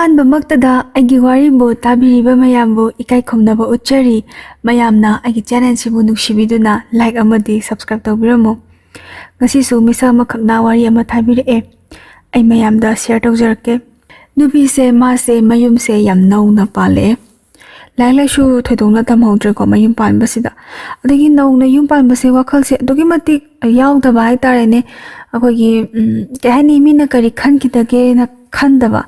ꯑꯍꯥꯟꯕꯃꯛꯇꯗ ꯑꯩꯒꯤ ꯋꯥꯔꯤꯕꯨ ꯇꯥꯕꯤꯔꯤꯕ ꯃꯌꯥꯝꯕꯨ ꯏꯀꯥꯏ ꯈꯨꯝꯅꯕ ꯎꯠꯆꯔꯤ꯫ ꯃꯌꯥꯝꯅ ꯑꯩꯒꯤ ꯆꯦꯅꯦꯜꯁꯤꯕꯨ ꯅꯨꯡꯁꯤꯕꯤꯗꯨꯅ ꯂꯥꯏꯛ ꯑꯃꯗꯤ ꯁꯕꯁꯀ꯭ꯔꯥꯏꯕ ꯇꯧꯕꯤꯔꯝꯃꯨ꯫ ꯉꯁꯤꯁꯨ ꯃꯤꯁꯛ ꯑꯃꯈꯛꯅ ꯋꯥꯔꯤ ꯑꯃ ꯊꯥꯕꯤꯔꯛꯑꯦ꯫ ꯑꯩ ꯃꯌꯥꯝꯗ ꯁꯦꯌꯔ ꯇꯧꯖꯔꯛꯀꯦ꯫ ꯅꯨꯄꯤꯁꯦ ꯃꯥꯁꯦ ꯃꯌꯨꯝꯁꯦ ꯌꯥꯝ ꯅꯧꯅ ꯄꯥꯜꯂꯛꯑꯦ꯫ ꯂꯥꯏꯔꯤꯛ ꯂꯥꯏꯁꯨ ꯊꯣꯏꯗꯣꯛꯅ ꯇꯝꯍꯧꯗ꯭ꯔꯦꯀꯣ ꯃꯌꯨꯝ ꯄꯥꯟꯕꯁꯤꯗ꯫ ꯑꯗꯒꯤ ꯅꯧꯅ ꯌꯨꯝ ꯄꯥꯟꯕꯁꯦ ꯋꯥꯈꯜꯁꯦ ꯑꯗꯨꯛꯀꯤ ꯃꯇꯤꯛ ꯌꯥꯎꯗꯕ ꯍꯥꯏꯇꯥꯔꯦꯅꯦ꯫ ꯑꯩꯈꯣꯏꯒꯤ ꯀꯩ ꯍꯥꯏꯅꯤ, ꯃꯤꯅ ꯀꯔꯤ ꯈꯟꯈꯤꯗꯒꯦꯅ ꯈꯟꯗꯕ,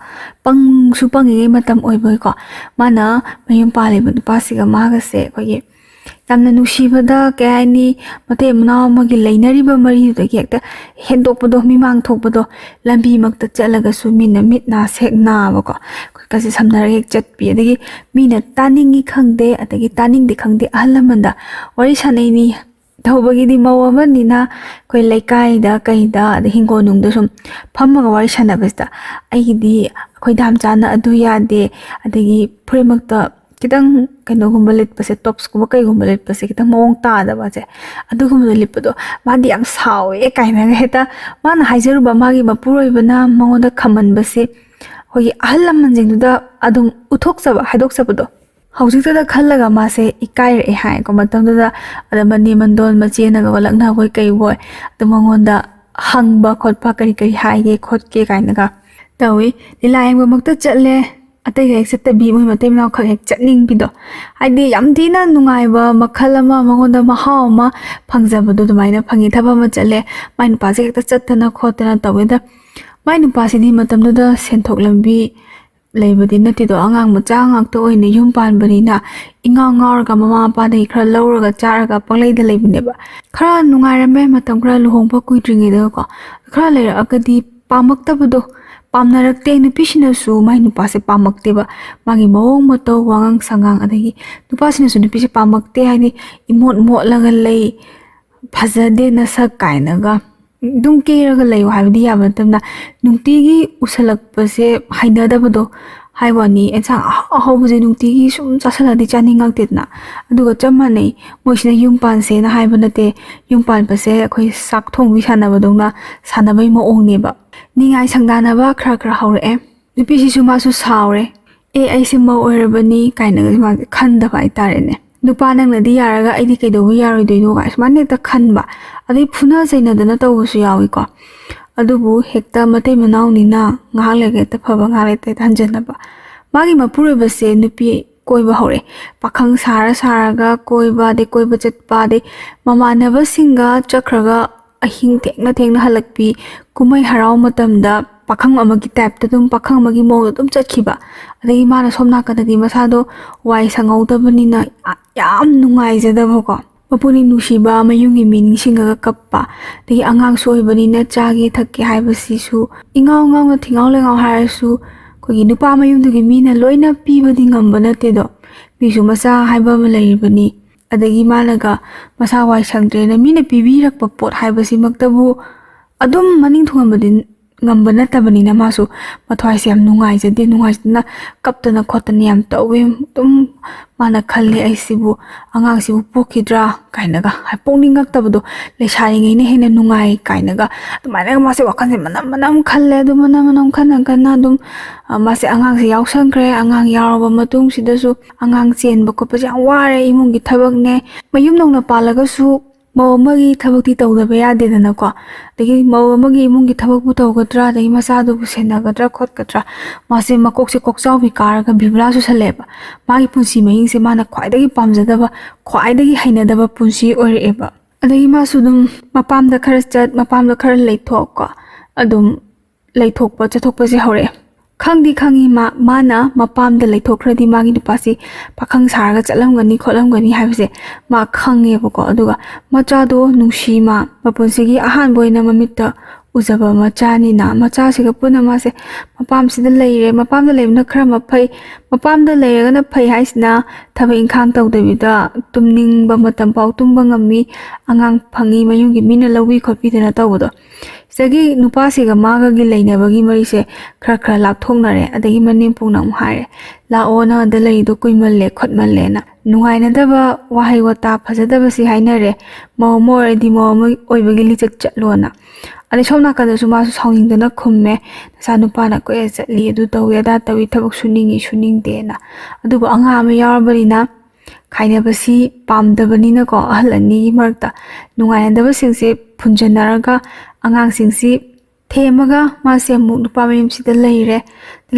ꯄꯪꯁꯨ ꯄꯪꯉꯤꯉꯩ ꯃꯇꯝ ꯑꯣꯏꯕꯒꯤꯀꯣ ꯃꯥꯅ ꯃꯌꯨꯝ ꯄꯥꯜꯂꯤꯕ ꯅꯨꯄꯥꯁꯤꯒ ꯃꯥꯒꯁꯦ ꯑꯩꯈꯣꯏꯒꯤ ꯌꯥꯝꯅ ꯅꯨꯡꯁꯤꯕꯗ ꯀꯩ ꯍꯥꯏꯅꯤ, ꯃꯇꯩ ꯃꯅꯥꯎ ꯑꯃꯒꯤ ꯂꯩꯅꯔꯤꯕ ꯃꯔꯤꯗꯨꯗꯒꯤ ꯍꯦꯛꯇ ꯍꯦꯟꯗꯣꯛꯄꯗꯣ, ꯃꯤꯃꯥꯡ ꯊꯣꯛꯄꯗꯣ, ꯂꯝꯕꯤꯃꯛꯇ ꯆꯠꯂꯒꯁꯨ ꯃꯤꯅ ꯃꯤꯠ ꯅꯥ ꯁꯦꯛ ꯅꯥꯕꯀꯣ, ꯈꯨꯠꯀꯁꯦ ꯁꯝꯅꯔꯒ ꯍꯦꯛ ꯆꯠꯄꯤ, ꯑꯗꯒꯤ ꯃꯤꯅ ꯇꯥꯅꯤꯡꯉꯤ ꯈꯪꯗꯦ ꯑꯗꯒꯤ ꯇꯥꯅꯤꯡꯗꯦ ꯈꯪꯗꯦ ꯑꯍꯜ ꯂꯃꯟꯗ ꯋꯥꯔꯤ ꯁꯥꯟꯅꯩꯅꯤ ꯇꯧꯕꯒꯤꯗꯤ ꯃꯧ ꯑꯃꯅꯤꯅ ꯑꯩꯈꯣꯏ ꯂꯩꯀꯥꯏꯗ ꯀꯩꯗ ꯑꯗꯩ ꯍꯤꯡꯒꯣꯜꯅꯨꯡꯗ ꯁꯨꯝ ꯐꯝꯃꯒ ꯋꯥꯔꯤ ꯁꯥꯟꯅꯕꯁꯤꯗ ꯑꯩꯒꯤꯗꯤ ꯑꯩꯈꯣꯏ ꯗꯥꯝꯆꯥꯅ ꯑꯗꯨ ꯌꯥꯗꯦ, ꯑꯗꯒꯤ ꯐꯨꯔꯤꯠꯃꯛꯇ ꯈꯤꯇꯪ ꯀꯩꯅꯣꯒꯨꯝꯕ ꯂꯤꯠꯄꯁꯦ, ꯇꯣꯞꯁꯀꯨꯝꯕ ꯀꯩꯒꯨꯝꯕ ꯂꯤꯠꯄꯁꯦ ꯈꯤꯇꯪ ꯃꯑꯣꯡ ꯇꯥꯗꯕꯁꯦ, ꯑꯗꯨꯒꯨꯝꯕꯗ ꯂꯤꯠꯄꯗꯣ ꯃꯥꯗꯤ ꯌꯥꯝ ꯁꯥꯎꯋꯦ ꯀꯥꯏꯅꯒ ꯍꯦꯛꯇ ꯃꯥꯅ ꯍꯥꯏꯖꯔꯨꯕ ꯃꯥꯒꯤ ꯃꯄꯨꯔꯣꯏꯕꯅ ꯃꯉꯣꯟꯗ ꯈꯝꯃꯟꯕꯁꯦ ꯑꯩꯈꯣꯏꯒꯤ ꯑꯍꯜ ꯂꯃꯟꯁꯤꯡꯗꯨꯗ ꯑꯗꯨꯝ ꯎꯠꯊꯣꯛꯆꯕ, ꯍꯥꯏꯗꯣꯛꯆꯕꯗꯣ ꯍꯧꯖꯤꯛꯇꯗ ꯈꯜꯂꯒ ꯃꯥꯁꯦ ꯏꯀꯥꯏꯔꯛꯑꯦ ꯍꯥꯏꯀꯣ ꯃꯇꯝꯗꯨꯗ꯫ ꯑꯗ ꯃꯅꯦ ꯃꯟꯗꯣꯟ ꯃꯆꯦꯅꯒ ꯋꯥꯂꯛꯅꯕꯣꯏ ꯀꯩꯕꯣꯏ ꯑꯗꯨ ꯃꯉꯣꯟꯗ ꯍꯪꯕ ꯈꯣꯠꯄ, ꯀꯔꯤ ꯀꯔꯤ ꯍꯥꯏꯒꯦ ꯈꯣꯠꯀꯦ ꯀꯥꯏꯅꯒ ꯇꯧꯏ꯫ ꯂꯤꯂꯥ ꯌꯦꯡꯕꯃꯛꯇ ꯆꯠꯂꯦ, ꯑꯇꯩꯒ ꯍꯦꯛ ꯆꯠꯇꯕꯤ ꯃꯣꯏ ꯃꯇꯩ ꯃꯅꯥꯎ ꯈꯛ ꯍꯦꯛ ꯆꯠꯅꯤꯡꯕꯤꯗꯣ, ꯍꯥꯏꯗꯤ ꯌꯥꯝ ꯊꯤꯅ ꯅꯨꯡꯉꯥꯏꯕ ꯃꯈꯜ ꯑꯃ, ꯃꯉꯣꯟꯗ ꯃꯍꯥꯎ ꯑꯃ ꯐꯪꯖꯕꯗꯣ ꯑꯗꯨꯃꯥꯏꯅ ꯐꯪꯉꯤ꯫ ꯊꯕꯛ ꯑꯃ ꯆꯠꯂꯦ, ꯃꯥꯏ ꯅꯨꯄꯥꯁꯦ ꯍꯦꯛꯇ ꯆꯠꯇꯅ ꯈꯣꯠꯇꯅ ꯇꯧꯋꯦꯗ꯫ ꯃꯥꯏ ꯅꯨꯄꯥꯁꯤꯗꯤ ꯃꯇꯝꯗꯨꯗ ꯁꯦꯟꯊꯣꯛ ꯂꯝꯕꯤ ꯂꯩꯕꯗꯤ ꯅꯠꯇꯦꯗꯣ, ꯑꯉꯥꯡ ꯃꯆꯥ ꯉꯥꯛꯇ ꯑꯣꯏꯅ ꯌꯨꯝ ꯄꯥꯟꯕꯅꯤꯅ ꯏꯉꯥꯎ ꯉꯥꯎꯔꯒ ꯃꯃꯥ ꯃꯄꯥꯗꯒꯤ ꯈꯔ ꯂꯧꯔꯒ ꯆꯥꯔꯒ ꯄꯪꯂꯩꯗ ꯂꯩꯕꯅꯦꯕ꯫ ꯈꯔ ꯅꯨꯡꯉꯥꯏꯔꯝꯃꯦ ꯃꯇꯝ ꯈꯔ ꯂꯨꯍꯣꯡꯕ ꯀꯨꯏꯗ꯭ꯔꯤꯉꯩꯗꯀꯣ, ꯈꯔ ꯂꯩꯔꯛꯑꯒꯗꯤ ꯄꯥꯝꯃꯛꯇꯕꯗꯣ, ꯄꯥꯝꯅꯔꯛꯇꯦ, ꯅꯨꯄꯤꯁꯤꯅꯁꯨ ꯃꯥꯏ ꯅꯨꯄꯥꯁꯦ ꯄꯥꯝꯃꯛꯇꯦꯕ, ꯃꯥꯒꯤ ꯃꯑꯣꯡ ꯃꯇꯧ, ꯋꯥꯉꯥꯡ ꯁꯉꯥꯡ, ꯑꯗꯒꯤ ꯅꯨꯄꯥꯁꯤꯅꯁꯨ ꯅꯨꯄꯤꯁꯦ ꯄꯥꯝꯃꯛꯇꯦ, ꯍꯥꯏꯗꯤ ꯏꯃꯣꯠ ꯃꯣꯠꯂꯒ ꯂꯩ, ꯐꯖꯗꯦ ꯅꯁꯛ ꯀꯥꯏꯅꯒ, ꯑꯗꯨꯝ ꯀꯦꯔꯒ ꯂꯩꯌꯣ ꯍꯥꯏꯕꯗꯤ ꯌꯥꯕ ꯅꯠꯇꯕꯅ ꯅꯨꯡꯇꯤꯒꯤ ꯎꯁꯜꯂꯛꯄꯁꯦ ꯍꯩꯅꯗꯕꯗꯣ ꯍꯥꯏꯕꯋꯥꯅꯤ꯫ ꯑꯦꯟꯁꯥꯡ ꯑꯍꯥꯎ ꯑꯍꯥꯎꯕꯁꯦ ꯅꯨꯡꯇꯤꯒꯤ ꯁꯨꯝ ꯆꯥꯁꯜꯂꯗꯤ ꯆꯥꯅꯤꯡꯉꯛꯇꯦꯗꯅ, ꯑꯗꯨꯒ ꯆꯞ ꯃꯥꯟꯅꯩ, ꯃꯣꯏꯁꯤꯅ ꯌꯨꯝ ꯄꯥꯟꯁꯦꯅ ꯍꯥꯏꯕ ꯅꯠꯇꯦ, ꯌꯨꯝ ꯄꯥꯟꯕꯁꯦ ꯑꯩꯈꯣꯏ ꯆꯥꯛ ꯊꯣꯡꯕꯤ ꯁꯥꯟꯅꯕꯗꯧꯅ ꯁꯥꯟꯅꯕꯩ ꯃꯑꯣꯡꯅꯦꯕ꯫ ꯅꯤꯡꯉꯥꯏ ꯁꯪꯗꯥꯅꯕ ꯈꯔ ꯈꯔ ꯍꯧꯔꯛꯑꯦ꯫ ꯅꯨꯄꯤꯁꯤꯁꯨ ꯃꯥꯁꯨ ꯁꯥꯎꯔꯦ, ꯑꯩꯁꯦ ꯃꯧ ꯑꯣꯏꯔꯕꯅꯤ ꯀꯥꯏꯅꯒ ꯃꯥꯁꯦ ꯈꯟꯗꯕ ꯍꯥꯏꯇꯥꯔꯦꯅꯦ꯫ ꯅꯨꯄꯥ ꯅꯪꯅꯗꯤ ꯌꯥꯔꯒ ꯑꯩꯗꯤ ꯀꯩꯗꯧꯕ ꯌꯥꯔꯣꯏꯗꯣꯏꯅꯣ ꯀꯥꯏ ꯁꯨꯃꯥꯏꯅ ꯍꯦꯛꯇ ꯈꯟꯕ, ꯑꯗꯩ ꯐꯨꯅ ꯆꯩꯅꯗꯅ ꯇꯧꯕꯁꯨ ꯌꯥꯎꯏꯀꯣ꯫ ꯑꯗꯨꯕꯨ ꯍꯦꯛꯇ ꯃꯇꯩ ꯃꯅꯥꯎꯅꯤꯅ ꯉꯥꯏꯍꯥꯛ ꯂꯩꯔꯒ ꯍꯦꯛꯇ ꯐꯕ, ꯉꯥꯏꯍꯥꯛ ꯂꯩꯔꯒ ꯍꯦꯛꯇ ꯍꯟꯖꯟꯅꯕ꯫ ꯃꯥꯒꯤ ꯃꯄꯨꯔꯣꯏꯕꯁꯦ ꯅꯨꯄꯤ ꯀꯣꯏꯕ ꯍꯧꯔꯦ, ꯄꯥꯈꯪ ꯁꯥꯔꯒ ꯀꯣꯏꯕ, ꯑꯗꯩ ꯀꯣꯏꯕ ꯆꯠꯄ, ꯑꯗꯩ ꯃꯃꯥꯟꯅꯕꯁꯤꯡꯒ ꯆꯠꯈ꯭ꯔꯒ ꯑꯍꯤꯡ ꯊꯦꯡꯅ ꯍꯜꯂꯛꯄꯤ, ꯀꯨꯝꯍꯩ ꯍꯔꯥꯎ ꯃꯇꯝꯗ ꯄꯥꯈꯪ ꯑꯃꯒꯤ ꯇꯥꯏꯞꯇ ꯑꯗꯨꯝ, ꯄꯥꯈꯪ ꯑꯃꯒꯤ ꯃꯑꯣꯡꯗ ꯑꯗꯨꯝ ꯆꯠꯈꯤꯕ꯫ ꯑꯗꯒꯤ ꯃꯥꯅ ꯁꯣꯝ ꯅꯥꯀꯟꯗꯗꯤ ꯃꯁꯥꯗꯣ ꯋꯥꯏ ꯁꯪꯍꯧꯗꯕꯅꯤꯅ ꯌꯥꯝ ꯅꯨꯡꯉꯥꯏꯖꯗꯕꯀꯣ, ꯃꯄꯨꯛꯅꯤꯡ ꯅꯨꯡꯁꯤꯕ, ꯃꯌꯨꯝꯒꯤ ꯃꯤ ꯅꯤꯡꯁꯤꯡꯉꯒ ꯀꯞꯄ, ꯑꯗꯒꯤ ꯑꯉꯥꯡꯁꯨ ꯑꯣꯏꯕꯅꯤꯅ ꯆꯥꯒꯦ ꯊꯛꯀꯦ ꯍꯥꯏꯕꯁꯤꯁꯨ ꯏꯉꯥꯎ ꯉꯥꯎꯅ ꯊꯤꯉꯥꯎ ꯂꯩꯉꯥꯎ ꯍꯥꯏꯔꯁꯨ ꯑꯩꯈꯣꯏꯒꯤ ꯅꯨꯄꯥ ꯃꯌꯨꯝꯗꯨꯒꯤ ꯃꯤꯅ ꯂꯣꯏꯅ ꯄꯤꯕꯗꯤ ꯉꯝꯕ ꯅꯠꯇꯦꯗꯣ, ꯃꯤꯁꯨ ꯃꯆꯥ ꯍꯥꯏꯕ ꯑꯃ ꯂꯩꯔꯤꯕꯅꯤ꯫ ꯑꯗꯒꯤ ꯃꯥꯅꯒ ꯃꯁꯥ ꯋꯥꯏ ꯁꯪꯗ꯭ꯔꯦꯅ ꯃꯤꯅ ꯄꯤꯕꯤꯔꯛꯄ ꯄꯣꯠ ꯍꯥꯏꯕꯁꯤꯃꯛꯇꯕꯨ ꯑꯗꯨꯝ ꯃꯅꯤꯡ ꯊꯨꯡꯍꯟꯕꯗꯤ ꯉꯝꯕ ꯅꯠꯇꯕꯅꯤna ꯃꯥꯁꯨ ꯃꯊ꯭ꯋꯥꯏꯁꯦ ꯌꯥꯝ ꯅꯨꯡꯉꯥꯏꯖꯗꯅ ꯀꯞꯇꯅ ꯈꯣꯠꯇꯅ ꯌꯥꯝ ꯇꯧꯋꯦ꯫ ꯑꯗꯨꯝ ꯃꯥꯅ ꯈꯜꯂꯦ, ꯑꯩꯁꯤꯕꯨ ꯑꯉꯥꯡꯁꯤꯕు ꯄꯣꯛꯈꯤꯗ꯭ꯔꯥ ꯀꯥꯏꯅꯒ, ꯄꯣꯛꯅꯤꯡꯉꯛꯇꯕꯗꯣ, ꯂꯩꯁꯥꯔꯤꯉꯩꯅ ꯍꯦꯟꯅ ꯅꯨꯡꯉꯥꯏ ꯀꯥꯏꯅꯒ, ꯑꯗꯨꯃꯥꯏꯅꯒ ꯃꯥꯁꯦ ꯋꯥꯈꯜꯁꯦ ꯃꯅꯝ ꯈꯜꯂꯦ꯫ ꯑꯗꯨ ꯃꯅꯝ ꯈꯟꯅ ꯑꯗꯨꯝ ꯃꯥꯁꯦ ꯑꯉꯥꯡꯁꯦ ꯌꯥꯎꯁꯟꯈ꯭ꯔꯦ꯫ ꯑꯉꯥꯡ ꯌꯥꯎꯔꯕ ꯃꯇꯨꯡꯁꯤꯗꯁꯨ ꯑꯉꯥꯡ ꯆꯦꯟꯕ ꯈꯣꯠꯄꯁꯦ ꯌꯥꯝ ꯋꯥꯔꯦ, ꯏꯃꯨꯡꯒꯤ ꯊꯕꯛꯅꯦ, ꯃꯌꯨꯝ ꯅꯧꯅ ꯄꯥꯜꯂꯒꯁꯨ ꯃꯧ ꯑꯃꯒꯤ ꯊꯕꯛꯇꯤ ꯇꯧꯗꯕ ꯌꯥꯗꯦꯗꯅꯀꯣ, ꯑꯗꯒꯤ ꯃꯧ ꯑꯃꯒꯤ ꯏꯃꯨꯡꯒꯤ ꯊꯕꯛꯄꯨ ꯇꯧꯒꯗ꯭ꯔꯥ, ꯑꯗꯒꯤ ꯃꯆꯥꯗꯨꯕꯨ ꯁꯦꯟꯅꯒꯗ꯭ꯔꯥ ꯈꯣꯠꯀꯗ꯭ꯔꯥ, ꯃꯥꯁꯦ ꯃꯀꯣꯛꯁꯦ ꯀꯣꯛꯆꯥꯎꯕꯤ ꯀꯥꯔꯒ ꯕꯤꯕꯨꯂꯥ ꯆꯨꯁꯜꯂꯦꯕ꯫ ꯃꯥꯒꯤ ꯄꯨꯟꯁꯤ ꯃꯍꯤꯡꯁꯦ ꯃꯥꯅ ꯈ꯭ꯋꯥꯏꯗꯒꯤ ꯄꯥꯝꯖꯗꯕ, ꯈ꯭ꯋꯥꯏꯗꯒꯤ ꯍꯩꯅꯗꯕ ꯄꯨꯟꯁꯤ ꯑꯣꯏꯔꯛꯑꯦꯕ꯫ ꯑꯗꯒꯤ ꯃꯥꯁꯨ ꯑꯗꯨꯝ ꯃꯄꯥꯝꯗ ꯈꯔ ꯆꯠ, ꯃꯄꯥꯝꯗꯈꯔ ꯂꯩꯊꯣꯛꯀꯣ, ꯑꯗꯨꯝ ꯂꯩꯊꯣꯛꯄ ꯆꯠꯊꯣꯛꯄꯁꯦ ꯍꯧꯔꯛꯑꯦ꯫ ꯈꯪꯉꯤ ꯃꯥꯅ ꯃꯄꯥꯝꯗ ꯂꯩꯊꯣꯛꯈ꯭ꯔꯗꯤ ꯃꯥꯒꯤ ꯅꯨꯄꯥꯁꯤ ꯄꯥꯈꯪ ꯁꯥꯔꯒ ꯆꯠꯂꯝꯒꯅꯤ ꯈꯣꯠꯂꯝꯒꯅꯤ ꯍꯥꯏꯕꯁꯦ ꯃꯥ ꯈꯪꯉꯦꯕꯀꯣ꯫ ꯑꯗꯨꯒ ꯃꯆꯥꯗꯣ ꯅꯨꯡꯁꯤ, ꯃꯄꯨꯟꯁꯤꯒꯤ ꯑꯍꯥꯟꯕ ꯑꯣꯏꯅ ꯃꯃꯤꯠꯇ ꯎꯖꯕ ꯃꯆꯥꯅꯤꯅ, ꯃꯆꯥꯁꯤꯒ ꯄꯨꯟꯅ ꯃꯥꯁꯦ ꯃꯄꯥꯝꯁꯤꯗ ꯂꯩꯔꯦ꯫ ꯃꯄꯥꯝꯗ ꯂꯩꯕꯅ ꯈꯔ ꯃꯐꯩ, ꯃꯄꯥꯝꯗ ꯂꯩꯔꯒꯅ ꯐꯩ ꯍꯥꯏꯁꯤꯅ ꯊꯕꯛ ꯏꯪꯈꯥꯡ ꯇꯧꯗꯕꯤꯗ ꯇꯨꯝꯅꯤꯡꯕ ꯃꯇꯝ ꯐꯥꯎ ꯇꯨꯝꯕ ꯉꯝꯃꯤ, ꯑꯉꯥꯡ ꯐꯪꯉꯤ, ꯃꯌꯨꯝꯒꯤ ꯃꯤꯅ ꯂꯧꯕꯤ ꯈꯣꯠꯄꯤꯗꯅ ꯇꯧꯕꯗꯣ꯫ ꯁꯤꯗꯒꯤ ꯅꯨꯄꯥꯁꯤꯒ ꯃꯥꯒꯒꯤ ꯂꯩꯅꯕꯒꯤ ꯃꯔꯤꯁꯦ ꯈꯔ ꯂꯥꯞꯊꯣꯛꯅꯔꯦ꯫ ꯑꯗꯒꯤ ꯃꯅꯦꯝꯄꯣꯛꯅ ꯑꯃꯨꯛ ꯍꯥꯏꯔꯦ, ꯂꯥꯛꯑꯣ ꯅꯪ ꯑꯗ ꯂꯩꯔꯤꯗꯣ ꯀꯨꯏꯃꯜꯂꯦ ꯈꯣꯠꯃꯜꯂꯦꯅ, ꯅꯨꯡꯉꯥꯏꯅꯗꯕ ꯋꯥꯍꯩ ꯋꯥꯇꯥ ꯐꯖꯗꯕꯁꯤ ꯍꯥꯏꯅꯔꯦ, ꯃꯧ ꯑꯃ ꯑꯣꯏꯔꯗꯤ ꯃꯧ ꯑꯃ ꯑꯣꯏꯕꯒꯤ ꯂꯤꯆꯠ ꯆꯠꯂꯣꯅ꯫ ꯑꯗꯩ ꯁꯣꯝ ꯅꯥꯀꯟꯗꯁꯨ ꯃꯥꯁꯨ ꯁꯥꯎꯅꯤꯡꯗꯅ ꯈꯨꯝꯃꯦ ꯅꯆꯥ ꯅꯨꯄꯥꯅ ꯀꯣꯏꯆꯠ ꯆꯠꯂꯤ ꯑꯗꯨ ꯇꯧꯋꯤ ꯑꯗꯥ ꯇꯧꯋꯤ ꯊꯕꯛ ꯁꯨꯅꯤꯡꯉꯤ ꯁꯨꯅꯤꯡꯗꯦꯅ ꯑꯗꯨꯕꯨ ꯑꯉꯥꯡ ꯑꯃ ꯌꯥꯎꯔꯕꯅꯤꯅ ꯈꯥꯏꯅꯕꯁꯤ ꯄꯥꯝꯗꯕꯅꯤꯅꯀꯣ ꯑꯍꯜ ꯑꯅꯤꯒꯤ ꯃꯔꯛꯇ ꯅꯨꯡꯉꯥꯏꯅꯗꯕꯁꯤꯡꯁꯦ ꯐꯨꯟꯖꯟꯅꯔꯒ ꯑꯉꯥꯡꯁꯤꯡꯁꯤ ꯊꯦꯝꯃꯒ ꯃꯥꯁꯦ ꯑꯃꯨꯛ ꯅꯨꯄꯥ ꯃꯌꯨꯝꯁꯤꯗ ꯂꯩꯔꯦ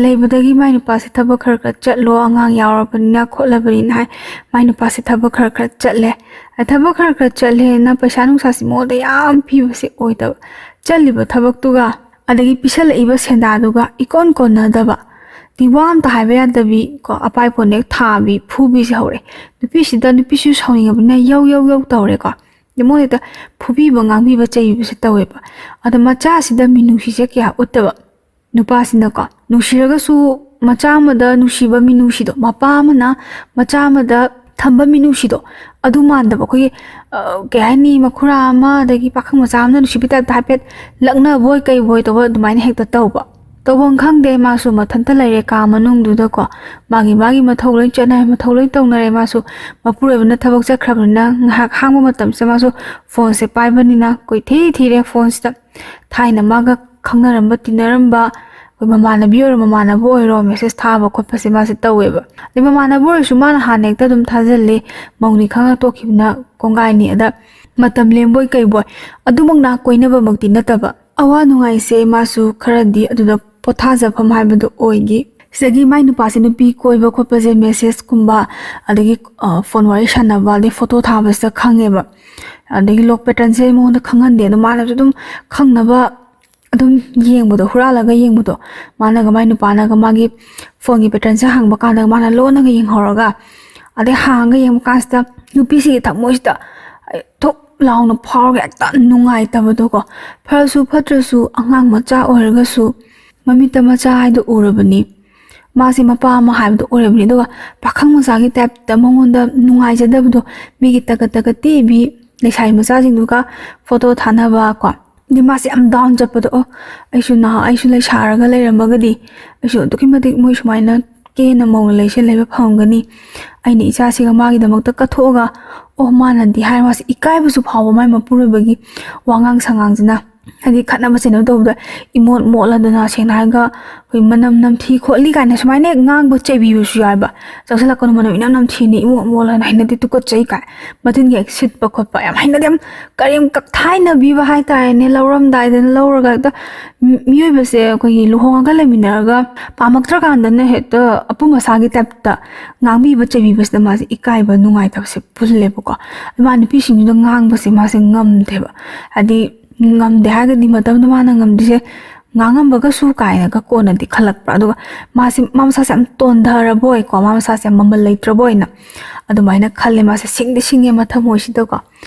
ꯂꯩꯕꯗꯒꯤ ꯃꯥꯏ ꯅꯨꯄꯥꯁꯦ ꯊꯕꯛ ꯈꯔ ꯆꯠꯂꯣ ꯑꯉꯥꯡ ꯌꯥꯎꯔꯕꯅꯤꯅ ꯈꯣꯠꯂꯕꯅꯤना ꯍꯥꯏ ꯃꯥꯏ ꯅꯨꯄꯥꯁꯦ ꯊꯕꯛ ꯈꯔ ꯆꯠꯂꯦ ꯊꯕꯛ ꯈꯔ ꯆꯠꯂꯦꯅ ꯄꯩꯁꯥ ꯅꯨꯡꯁꯥꯁꯤ ꯃꯉꯣꯟꯗ ꯌꯥꯝ ꯄꯤꯕꯁꯦ ꯑꯣꯏꯗꯕ ꯆꯠꯂꯤꯕ ꯊꯕꯛꯇꯨꯒ ꯑꯗꯒꯤ ꯄꯤꯁꯜꯂꯛꯏꯕ ꯁꯦꯟꯗꯥꯗꯨꯒ ꯏꯀꯣꯟ ꯀꯣꯟꯅꯗꯕ ꯋꯥ ꯑꯝꯇ ꯍꯥꯏꯕ ꯌꯥꯗꯕꯤ ꯀꯣ ꯑꯄꯥꯏꯄꯣꯟ ꯍꯦꯛ ꯊꯥꯕꯤ ꯐꯨꯕꯤꯁꯦ ꯍꯧꯔꯦ ꯅꯨꯄꯤꯁꯨ ꯁꯥꯎꯅꯤꯡꯉꯕꯅꯤꯅ ꯌꯧ ꯇꯧꯔꯦꯀꯣ ꯃꯣꯏ ꯍꯦꯛꯇ ꯐꯨꯕꯤꯕ ꯉꯥꯡꯕꯤꯕ ꯆꯩꯕꯤꯕꯁꯦ ꯇꯧꯋꯦꯕ ꯑꯗ ꯃꯆꯥꯁꯤꯗ ꯃꯤꯅꯨꯡꯁꯤꯁꯦ ꯀꯌꯥ ꯎꯠꯇꯕ ꯅꯨꯄꯥꯁꯤꯅꯀꯣ ꯅꯨꯡꯁꯤꯔꯒꯁꯨ ꯃꯆꯥ ꯑꯃꯗ ꯅꯨꯡꯁꯤꯕ ꯃꯤꯅꯨꯡꯁꯤꯗꯣ ꯃꯄꯥ ꯑꯃꯅ ꯃꯆꯥ ꯑꯃꯗ ꯊꯝꯕ ꯃꯤꯅꯨꯡꯁꯤꯗꯣ ꯑꯗꯨ ꯃꯥꯟꯗꯕ ꯑꯩꯈꯣꯏꯒꯤ ꯀꯩ ꯍꯥꯏꯅꯤ ꯃꯈꯨꯔꯥ ꯑꯃ ꯑꯗꯒꯤ ꯄꯥꯈꯪ ꯃꯆꯥ ꯑꯃꯅ ꯅꯨꯡꯁꯤꯕ ꯇꯥꯏꯞꯇ ꯍꯥꯏꯐꯦꯠ ꯂꯛꯅꯕꯣꯏ ꯀꯩꯕꯣꯏ ꯇꯧꯕ ꯑꯗꯨꯃꯥꯏꯅ ꯍꯦꯛꯇ ꯇꯧꯕ ꯇꯧꯐꯝ ꯈꯪꯗꯦ ꯃꯥꯁꯨ ꯃꯊꯟꯇ ꯂꯩꯔꯦ ꯀꯥ ꯃꯅꯨꯡꯗꯨꯗꯀꯣ ꯃꯥꯒꯤ ꯃꯊꯧ ꯂꯣꯏ ꯆꯠꯅꯔꯦ ꯃꯊꯧ ꯂꯣꯏ ꯇꯧꯅꯔꯦ ꯃꯥꯁꯨ ꯃꯄꯨꯔꯣꯏꯕꯅ ꯊꯕꯛ ꯆꯠꯈ꯭ꯔꯕꯅꯤना ꯉꯥꯏꯍꯥꯛ ꯍꯥꯡꯕ ꯃꯇꯝꯁꯤꯗ ꯃꯥꯁꯨ ꯐꯣꯟꯁꯦ ꯄꯥꯏꯕꯅꯤꯅ ꯊꯤꯔꯦ ꯐꯣꯟꯁꯤꯗ ꯊꯥꯏꯅ ꯃꯥꯒ ꯈꯪꯅꯔꯝꯕ ꯇꯤꯟꯅꯔꯝꯕ ꯑꯩꯈꯣꯏ ꯃꯃꯥꯟꯅꯕ ꯑꯣꯏꯔꯣ ꯃꯦꯁꯦꯁ ꯊꯥꯕ ꯈꯣꯠꯄꯁꯦ ꯃꯥꯁꯦ ꯇꯧꯋꯦꯕ ꯑꯗꯩ ꯃꯃꯥꯟꯅꯕ ꯑꯣꯏꯔꯁꯨ ꯃꯥꯅ ꯍꯥꯟꯅ ꯍꯦꯛꯇ ꯑꯗꯨꯝ ꯊꯥꯖꯜꯂꯦ ꯃꯧꯅꯤ ꯈꯪꯉ ꯇꯣꯛꯈꯤꯕꯅ ꯀꯣꯡꯒꯥꯏꯅꯤ ꯑꯗ ꯃꯇꯝ ꯂꯦꯝꯕꯣꯏ ꯀꯩꯕꯣꯏ ꯑꯗꯨꯃꯛꯅ ꯀꯣꯏꯅꯕꯃꯛꯇꯤ ꯅꯠꯇꯕ ꯑꯋꯥ ꯅꯨꯡꯉꯥꯏꯁꯦ ꯃꯥꯁꯨ ꯈꯔꯗꯤ ꯑꯗꯨꯗ ꯄꯣꯊꯥꯖꯐꯝ ꯍꯥꯏꯕꯗꯨ ꯑꯣꯏꯒꯤ ꯁꯤꯗꯒꯤ ꯃꯥꯏ ꯅꯨꯄꯥꯁꯦ ꯅꯨꯄꯤ ꯀꯣꯏꯕ ꯈꯣꯠꯄꯁꯦ ꯃꯦꯁꯦꯁꯀꯨꯝꯕ ꯑꯗꯒꯤ ꯐꯣꯟ ꯋꯥꯔꯤ ꯁꯥꯟꯅꯕ ꯑꯗꯩ ꯐꯣꯇꯣ ꯊꯥꯕꯁꯤꯗ ꯈꯪꯉꯦꯕ ꯑꯗꯒꯤ ꯂꯣꯛ ꯄꯦꯇꯔꯟꯁꯦ ꯃꯉꯣꯟꯗ ꯈꯪꯍꯟꯗꯦ ꯑꯗꯣ ꯃꯥꯅꯁꯨ ꯑꯗꯨꯝ ꯈꯪꯅꯕ ꯑꯗꯨꯝ ꯌꯦꯡꯕꯗꯣ ꯍꯨꯔꯥꯜꯂꯒ ꯌꯦꯡꯕꯗꯣ ꯃꯥꯅꯒ ꯃꯥꯏ ꯅꯨꯄꯥꯅꯒ ꯃꯥꯒꯤ ꯐꯣꯟꯒꯤ ꯄꯦꯇꯔꯟꯁꯦ ꯍꯥꯡꯕ ꯀꯥꯟꯗ ꯃꯥꯅ ꯂꯣꯟꯅꯒ ꯌꯦꯡꯍꯧꯔꯒ ꯑꯗꯩ ꯍꯥꯡꯉꯒ ꯌꯦꯡꯕ ꯀꯥꯟꯁꯤꯗ ꯅꯨꯄꯤꯁꯤꯒꯤ ꯊꯃꯣꯏꯁꯤꯗ ꯊꯨꯛ ꯂꯥꯎꯅ ꯐꯥꯎꯔꯒ ꯍꯦꯛꯇ ꯅꯨꯡꯉꯥꯏꯇꯕꯗꯣꯀꯣ ꯐꯔꯁꯨ ꯐꯠꯇ꯭ꯔꯁꯨ ꯑꯉꯥꯡ ꯃꯆꯥ ꯑꯣꯏꯔꯒꯁꯨ ꯃꯃꯤꯠꯇ ꯃꯆꯥ ꯍꯥꯏꯗꯣ ꯎꯔꯕꯅꯤ ꯃꯥꯁꯦ ꯃꯄꯥ ꯑꯃ ꯍꯥꯏꯕꯗꯣ ꯑꯣꯏꯔꯕꯅꯤ ꯑꯗꯨꯒ ꯄꯥꯈꯪ ꯃꯆꯥꯒꯤ ꯇꯥꯏꯞꯇ ꯃꯉꯣꯟꯗ ꯅꯨꯡꯉꯥꯏꯖꯗꯕꯗꯣ ꯃꯤꯒꯤ ꯇꯒꯠ ꯇꯦꯛꯏꯕꯤ ꯂꯩꯁꯥꯕꯤ ꯃꯆꯥꯁꯤꯡꯗꯨꯒ ꯐꯣꯇꯣ ꯊꯥꯅꯕ ꯀꯣ ꯑꯗꯩ ꯃꯥꯁꯦ ꯌꯥꯝ ꯗꯥꯎꯟ ꯆꯠꯄꯗꯣ ꯑꯩꯁꯨ ꯂꯩꯁꯥꯔꯒ ꯂꯩꯔꯝꯃꯒꯗꯤ ꯑꯩꯁꯨ ꯑꯗꯨꯛꯀꯤ ꯃꯇꯤꯛ ꯃꯣꯏ ꯁꯨꯃꯥꯏꯅ ꯀꯦꯅ ꯃꯧꯅ ꯂꯩꯕ ꯐꯪꯒꯅꯤ ꯑꯩꯅ ꯏꯆꯥꯁꯤꯒ ꯃꯥꯒꯤꯗꯃꯛꯇ ꯀꯠꯊꯣꯛꯑꯒ ꯃꯥꯅꯗꯤ ꯍꯥꯏ ꯃꯥꯁꯦ ꯏꯀꯥꯏꯕꯁꯨ ꯐꯥꯎꯕ ꯃꯥꯏ ꯃꯄꯨꯔꯣꯏꯕꯒꯤ ꯋꯥꯉꯥꯡ ꯁꯉꯥꯡꯁꯤꯅ ꯍꯥꯏꯗꯤ ꯈꯠꯅꯕ ꯆꯩꯅꯕ ꯇꯧꯕꯗ ꯃꯣꯠꯂꯗꯅ ꯁꯦꯡꯅ ꯍꯥꯏꯔꯒ ꯑꯩꯈꯣই ꯃꯅꯝ ꯅꯝꯊꯤ ꯈꯣꯠꯂꯤ ꯀꯥꯏꯅ ꯁꯨꯃꯥꯏꯅ ꯉꯥꯡꯕ ꯆꯩꯕꯤꯕꯁꯨ ꯌꯥꯎꯋꯦꯕ ꯆꯪꯁꯤꯜꯂꯛꯀꯅꯨ ꯃꯅꯝ ꯏꯅꯝ ꯅꯝꯊꯤꯅꯤ ꯃꯣꯠꯂꯅ ꯍꯩꯅꯗꯦ ꯇꯨꯀꯠꯆꯩ ꯀꯥꯏ ꯃꯊꯤꯟꯒ ꯍꯦꯛ ꯁꯤꯠꯄ ꯈꯣꯠꯄ ꯌꯥꯝ ꯍꯩꯅꯗꯦ ꯌꯥꯝ ꯀꯔꯤꯝ ꯀꯛꯊꯥꯏꯅꯕꯤꯕ ꯍꯥꯏꯇꯥꯔꯦꯅꯦ ꯂꯧꯔꯝꯗꯥꯏꯗꯅ ꯂꯧꯔꯒ ꯍꯦꯛꯇ ꯃꯤꯑꯣꯏꯕꯁꯦ ꯑꯩꯈꯣꯏꯒꯤ ꯂꯨꯍꯣꯡꯉꯒ ꯂꯩꯃꯤꯟꯅꯔꯒ ꯄꯥꯝꯃꯛꯇ꯭ꯔꯀꯥꯟꯗꯅ ꯍꯦꯛꯇ ꯑꯄꯨꯝ ꯑꯁꯥꯒꯤ ꯇꯥꯏꯞꯇ ꯉꯥꯡꯕꯤꯕ ꯆꯩꯕꯤꯕꯁꯤꯗ ꯃꯥꯁꯦ ꯏꯀꯥꯏꯕ ꯅꯨꯡꯉꯥꯏꯇꯕꯁꯦ ꯄꯨꯜꯂꯦꯕꯀꯣ ꯃꯥ ꯅꯨꯄꯤꯁꯤꯡꯗꯨꯗ ꯉꯥꯡꯕꯁꯦ ꯃꯥꯁꯦ ꯉꯝꯗꯦꯕ ꯍꯥꯏꯗꯤ ꯉꯝꯗꯦ ꯍꯥꯏꯔꯒꯗꯤ ꯃꯇꯝꯗ ꯃꯥꯅ ꯉꯝꯗ꯭ꯔꯤꯁꯦ ꯉꯥꯡꯉꯝꯕꯒꯁꯨ ꯀꯥꯏꯅꯒ ꯀꯣꯟꯅꯗꯤ ꯈꯜꯂꯛꯄ ꯑꯗꯨꯒ ꯃꯥ ꯃꯁꯥꯁꯦ ꯌꯥꯝ ꯇꯣꯟꯊꯔꯕꯣꯏꯀꯣ ꯃꯥ ꯃꯁꯥꯁꯦ ꯌꯥꯝ ꯃꯃꯜ ꯂꯩꯇ꯭ꯔꯕꯣꯏꯅ ꯑꯗꯨꯃꯥꯏꯅ ꯈꯜꯂꯦ ꯃꯥꯁꯦ ꯁꯤꯡꯉꯦ ꯊꯃꯣꯏꯁꯤꯗꯀꯣ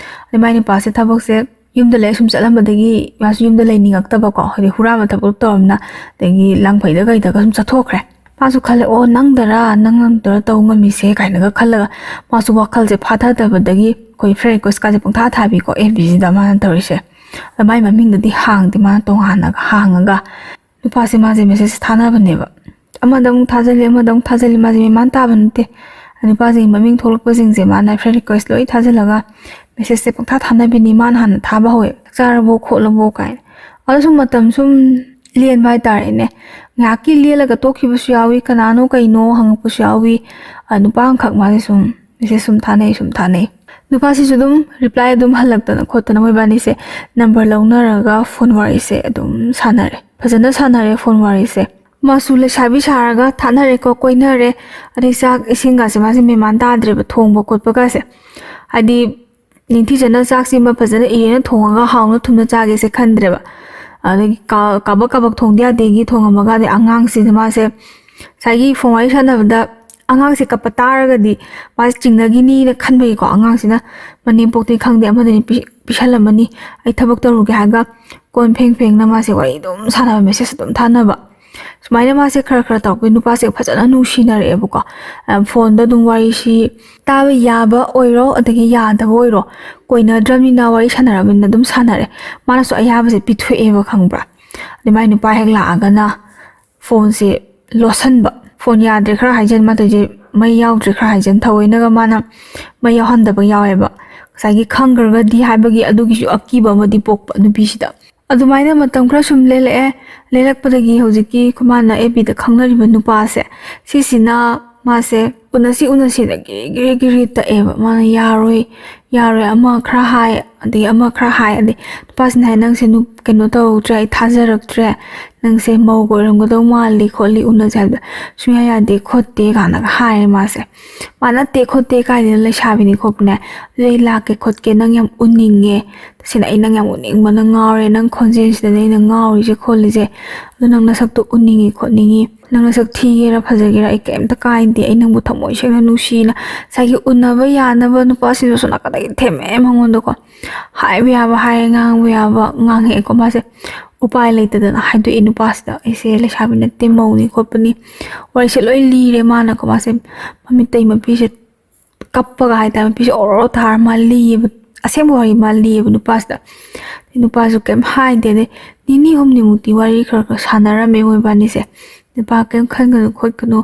ꯑꯗꯩ ꯃꯥꯏ ꯅꯨꯄꯥꯁꯦ ꯊꯕꯛꯁꯦ ꯌꯨꯝꯗ ꯂꯩ ꯁꯨꯝ ꯆꯠꯂꯝꯕꯗꯒꯤ ꯃꯥꯁꯨ ꯌꯨꯝꯗ ꯂꯩꯅꯤꯡꯉꯛꯇꯕꯀꯣ ꯍꯥꯏꯗꯤ ꯍꯨꯔꯥꯟꯕ ꯊꯕꯛ ꯇꯧꯔꯝꯅ ꯑꯗꯒꯤ ꯂꯪꯐꯩꯗ ꯀꯩꯗꯒ ꯁꯨꯝ ꯆꯠꯊꯣꯛꯈ꯭ꯔꯦ ꯃꯥꯁꯨ ꯈꯜꯂꯦ ꯅꯪꯗꯔ ꯇꯧ ꯉꯝꯃꯤꯁꯦ ꯀꯥꯏꯅꯒ ꯈꯜꯂꯒ ꯃꯥꯁꯨ ꯋꯥꯈꯜꯁꯦ ꯐꯥꯊꯗꯕꯗꯒꯤ ꯑꯩꯈꯣꯏ ꯐ꯭ꯔꯦꯟ ꯔꯤꯀ꯭ꯋꯦꯁꯀꯥꯁꯦ ꯄꯨꯡꯊꯥ ꯊꯥꯕꯤꯀꯣ FBꯁꯤꯗ ꯃꯥꯅ ꯇꯧꯔꯤꯁꯦ ꯃꯥꯏ ꯃꯃꯤꯡꯗꯗꯤ ꯍꯥꯡꯗꯦ ꯃꯥꯅ ꯇꯣꯉꯥꯟꯅꯒ ꯍꯥꯡꯉꯒ ꯅꯨꯄꯥꯁꯦ ꯃꯥꯁꯦ ꯃꯦꯁꯦꯖ ꯊꯥꯅꯕꯅꯦꯕ ꯑꯃꯗ ꯑꯃꯨꯛ ꯊꯥꯖꯤꯜꯂꯤ ꯃꯥꯁꯦ ꯃꯦꯃꯥꯟ ꯇꯥꯕ ꯅꯠꯇꯦ ꯅꯨꯄꯥꯁꯤꯒꯤ ꯃꯃꯤꯡ ꯊꯣꯛꯂꯛꯄꯁꯤꯡꯁꯦ ꯃꯥꯅ ꯐ꯭ꯔꯦꯟ ꯔꯤꯀ꯭ꯋꯦꯁ ꯂꯣꯏ ꯊꯥꯖꯤꯜꯂꯒ ꯃꯦꯁꯦꯖꯁꯦ ꯄꯨꯡꯊꯥ ꯊꯥꯅꯕꯤꯅꯤ ꯃꯥꯅ ꯍꯥꯟꯅ ꯊꯥꯕ ꯍꯧꯋꯦ ꯆꯥꯔꯕꯣ ꯈꯣꯠꯂꯕꯣ ꯀꯥꯏꯅ ꯑꯗꯣ ꯁꯨꯝ ꯃꯇꯝ ꯁꯨꯝ ꯂꯦꯟꯕ ꯍꯥꯏꯇꯥꯔꯦꯅꯦ ꯉꯥꯏꯍꯥꯛꯀꯤ ꯂꯦꯜꯂꯒ ꯇꯣꯛꯈꯤꯕꯁꯨ ꯌꯥꯎꯏ ꯀꯅꯥꯅꯣ ꯀꯩꯅꯣ ꯍꯪꯉꯛꯄꯁꯨ ꯌꯥꯎꯏ ꯅꯨꯄꯥ ꯑꯃꯈꯛ ꯃꯥꯁꯦ ꯁꯨꯝ ꯃꯦꯁꯦꯖ ꯁꯨꯝ ꯊꯥꯅꯩ ꯅꯨꯄꯥꯁꯤꯁꯨ ꯑꯗꯨꯝ ꯔꯤꯄ꯭ꯂꯥꯏ ꯑꯗꯨꯝ ꯍꯜꯂꯛꯇꯅ ꯈꯣꯠꯇꯅ ꯃꯣꯏꯕꯥꯅꯤꯁꯦ ꯅꯝꯕꯔ ꯂꯧꯅꯔꯒ ꯐꯣꯟ ꯋꯥꯔꯤꯁꯦ ꯑꯗꯨꯝ ꯁꯥꯟꯅꯔꯦ ꯐꯖꯅ ꯁꯥꯟꯅꯔꯦ ꯐꯣꯟ ꯋꯥꯔꯤꯁꯦ ꯃꯥꯁꯨ ꯂꯩꯁꯥꯕꯤ ꯁꯥꯔꯒ ꯊꯥꯅꯔꯦꯀꯣ ꯀꯣꯏꯅꯔꯦ ꯑꯗꯩ ꯆꯥꯛ ꯏꯁꯤꯡꯒꯥꯁꯦ ꯃꯥꯁꯦ ꯃꯦꯃꯥꯟ ꯇꯥꯗ꯭ꯔꯦꯕ ꯊꯣꯡꯕ ꯈꯣꯠꯄꯒꯥꯁꯦ ꯍꯥꯏꯗꯤ ꯅꯤꯡꯊꯤꯖꯅ ꯆꯥꯛꯁꯤꯃ ꯐꯖꯅ ꯏꯔꯦꯅ ꯊꯣꯡꯉꯒ ꯍꯥꯎꯅ ꯊꯨꯝꯅ ꯆꯥꯒꯦꯁꯦ ꯈꯟꯗ꯭ꯔꯦꯕ ꯑꯗꯒꯤ ꯀꯥꯕꯛ ꯊꯣꯡꯗ ꯌꯥꯗꯦꯒꯤ ꯊꯣꯡꯉꯝꯃꯒ ꯑꯗꯩ ꯑꯉꯥꯡꯁꯤꯡꯁꯦ ꯃꯥꯁꯦ ꯉꯁꯥꯏꯒꯤ ꯐꯣꯟ ꯋꯥꯔꯤ ꯁꯥꯟꯅꯕꯗ ꯑꯉꯥꯡꯁꯦ ꯀꯞꯄ ꯇꯥꯔꯒꯗꯤ ꯃꯥꯁꯦ ꯆꯤꯡꯅꯈꯤꯅꯤꯅ ꯈꯟꯕꯒꯤꯀꯣ ꯑꯉꯥꯡꯁꯤꯅ ꯃꯅꯦꯝꯄꯣꯛꯇꯤ ꯈꯪꯗꯦ ꯑꯃꯗꯅꯤ ꯄꯤꯁꯜꯂꯝꯃꯅꯤ ꯑꯩ ꯊꯕꯛ ꯇꯧꯔꯨꯒꯦ ꯍꯥꯏꯔꯒ ꯀꯣꯟ ꯐꯦꯡꯅ ꯃꯥꯁꯦ ꯋꯥꯔꯤ ꯑꯗꯨꯝ ꯁꯥꯟꯅꯕ ꯃꯦꯁꯦꯖ ꯑꯗꯨꯝ ꯊꯥꯅꯕ ꯁꯨꯃꯥꯏꯅ ꯃꯥꯁꯦ ꯈꯔ ꯇꯧꯔꯛꯄꯩ ꯅꯨꯄꯥꯁꯦ ꯐꯖꯅ ꯅꯨꯡꯁꯤꯅꯔꯛꯑꯦꯕꯀꯣ ꯐꯣꯟꯗ ꯑꯗꯨꯝ ꯋꯥꯔꯤꯁꯤ ꯇꯥꯕ ꯌꯥꯕ ꯑꯣꯏꯔో ꯑꯗꯒꯤ ꯌꯥꯗꯕ ꯑꯣꯏꯔో ꯀꯣꯏꯅꯗ꯭ꯔꯕꯅꯤꯅ ꯋꯥꯔꯤ ꯁꯥꯟꯅꯔꯕꯅꯤꯅ ꯑꯗꯨꯝ ꯁꯥꯟꯅꯔꯦ ꯃꯥꯅꯁꯨ ꯑꯌꯥꯕꯁꯦ ꯄꯤꯊꯣꯛꯑꯦꯕ ꯈꯪꯕ꯭ꯔꯥ ꯑꯗꯩ ꯃꯥꯏ ꯅꯨꯄꯥ ꯍꯦꯛ ꯂꯥꯛꯑꯒꯅ ꯐꯣꯟꯁꯦ ꯂꯣꯠꯁꯟꯕ ꯐꯣꯟ ꯌꯥꯗ꯭ꯔꯦ ꯈꯔ ꯍꯥꯏꯖꯟ ꯃꯥꯇꯣꯏꯁꯦ ꯃꯩ ꯌꯥꯎꯗ꯭ꯔꯦ ꯈꯔ ꯍꯥꯏꯖꯟ ꯊꯑꯣꯏꯅꯒ ꯃꯥꯅ ꯃꯩ ꯌꯥꯎꯍꯟꯗꯕ ꯌꯥꯎꯋꯦꯕ ꯉꯁꯥꯏꯒꯤ ꯈꯪꯈ꯭ꯔꯒꯗꯤ ꯍꯥꯏꯕꯒꯤ ꯑꯗꯨꯒꯤꯁꯨ ꯑꯀꯤꯕ ꯑꯃꯗꯤ ꯄꯣꯛꯄ ꯅꯨꯄꯤꯁꯤꯗ ꯑꯗꯨꯃꯥꯏꯅ ꯃꯇꯝ ꯈꯔ ꯁꯨꯝ ꯂꯦꯜꯂꯛꯑꯦ ꯂꯦꯜꯂꯛꯄꯗꯒꯤ ꯍꯧꯖꯤꯛꯀꯤ ꯈꯨꯃꯥꯅ ꯑꯦꯕꯤꯗ ꯈꯪꯅꯔꯤꯕ ꯅꯨꯄꯥꯁꯦ ꯁꯤꯁꯤꯅ ꯃꯥꯁꯦ ꯎꯅꯁꯤꯅ ꯒꯤꯔꯤ ꯇꯛꯑꯦꯕ ꯃꯥꯅ ꯌꯥꯔꯣꯏ ꯑꯃ ꯈꯔ ꯍꯥꯏ ꯑꯗꯒꯤ ꯑꯃ ꯈꯔ ꯍꯥꯏ ꯑꯗꯩ ꯅꯨꯄꯥꯁꯤꯅ ꯍꯥꯏ ꯅꯪꯁꯦ ꯀꯩꯅꯣ ꯇꯧꯗ꯭ꯔꯦ ꯑꯩ ꯊꯥꯖꯔꯛꯇ꯭ꯔꯦ ꯅꯪꯁꯦ ꯃꯧꯒ ꯑꯣꯏꯔꯝꯒꯗꯧ ꯃꯥꯜꯂꯤ ꯈꯣꯠꯂꯤ ꯎꯅꯁꯦ ꯍꯥꯏꯕꯗ ꯁꯨꯡꯌꯥ ꯌꯥꯗꯦ ꯈꯣꯠꯇꯦ ꯀꯥꯏꯅꯒ ꯍꯥꯏꯔꯦ ꯃꯥꯁꯦ ꯃꯥ ꯅꯠꯇꯦ ꯈꯣꯠꯇꯦ ꯀꯥꯏꯗꯅ ꯂꯩꯁꯥꯕꯤꯅꯤ ꯈꯣꯠꯄꯅꯦ ꯑꯗꯨꯗꯩ ꯂꯥꯛꯀꯦ ꯈꯣꯠꯀꯦ ꯅꯪ ꯌꯥꯝ ꯎꯅꯤꯡꯉꯦ ꯇꯁꯦꯡꯅ ꯑꯩ ꯅꯪ ꯌꯥꯝ ꯎꯅꯤꯡꯕꯅ ꯉꯥꯎꯔꯦ ꯅꯪ ꯈꯣꯟꯖꯦꯜꯁꯤꯗꯅꯦ ꯑꯩꯅ ꯉꯥꯎꯔꯤꯁꯦ ꯈꯣꯠꯂꯤꯁꯦ ꯑꯗꯨ ꯅꯪ ꯅꯁꯛꯇꯣ ꯎꯅꯤꯡꯉꯤ ꯈꯣꯠꯅꯤꯡꯉꯤ ꯅꯪ ꯅꯁꯛ ꯊꯤꯒꯦꯔꯥ ꯐꯖꯒꯦꯔꯥ ꯑꯩ ꯀꯩꯝꯇ ꯀꯥꯏꯗꯦ ꯑꯩ ꯅꯪꯕꯨ ꯊꯃꯣꯏ ꯁꯦꯡꯅ ꯅꯨꯡꯁꯤꯅ ꯉꯁꯥꯏꯒꯤ ꯎꯅꯕ ꯌꯥꯅꯕ ꯅꯨꯄꯥꯁꯤꯡꯗꯨꯁꯨ ꯅꯥꯀꯟꯗꯒꯤ ꯊꯦꯝꯃꯦ ꯃꯉꯣꯟꯗꯀꯣ ꯍꯥꯏꯕ ꯌꯥꯕ ꯍꯥꯏꯔꯦ ꯉꯥꯡꯕ ꯌꯥꯕ ꯉꯥꯡꯉꯛꯑꯦꯀꯣ ꯃꯥꯁꯦ ꯎꯄꯥꯏ ꯂꯩꯇꯗꯅ ꯍꯥꯏꯗꯣꯛꯑꯦ ꯅꯨꯄꯥꯁꯤꯗ ꯑꯩꯁꯦ ꯂꯩꯁꯥꯕꯤ ꯅꯠꯇꯦ ꯃꯧꯅꯤ ꯈꯣꯠꯄꯅꯤ ꯋꯥꯔꯤꯁꯦ ꯂꯣꯏ ꯂꯤꯔꯦ ꯃꯥꯅꯀꯣ ꯃꯥꯁꯦ ꯃꯃꯤꯠꯇꯩ ꯃꯄꯤꯁꯦ ꯀꯞꯄꯒ ꯍꯥꯏꯇꯥꯔꯦ ꯃꯄꯤꯁꯦ ꯑꯣꯔꯣ ꯊꯥꯔ ꯃꯥ ꯂꯤꯌꯦꯕ ꯑꯁꯦꯡꯕ ꯋꯥꯔꯤ ꯃꯥ ꯂꯤꯌꯦꯕ ꯅꯨꯄꯥꯁꯤꯗ ꯅꯨꯄꯥꯁꯨ ꯀꯩꯝ ꯍꯥꯏꯗꯦ ꯑꯗꯩ ꯅꯤꯅꯤ ꯍꯨꯝꯅꯤꯃꯨꯛꯇꯤ ꯋꯥꯔꯤ ꯈꯔ ꯁꯥꯟꯅꯔꯝꯃꯦ ꯃꯣꯏꯕꯥꯅꯤꯁꯦ ꯅꯨꯄꯥ ꯀꯩꯝ ꯈꯟꯒꯅꯨ ꯈꯣꯠꯀꯅꯨ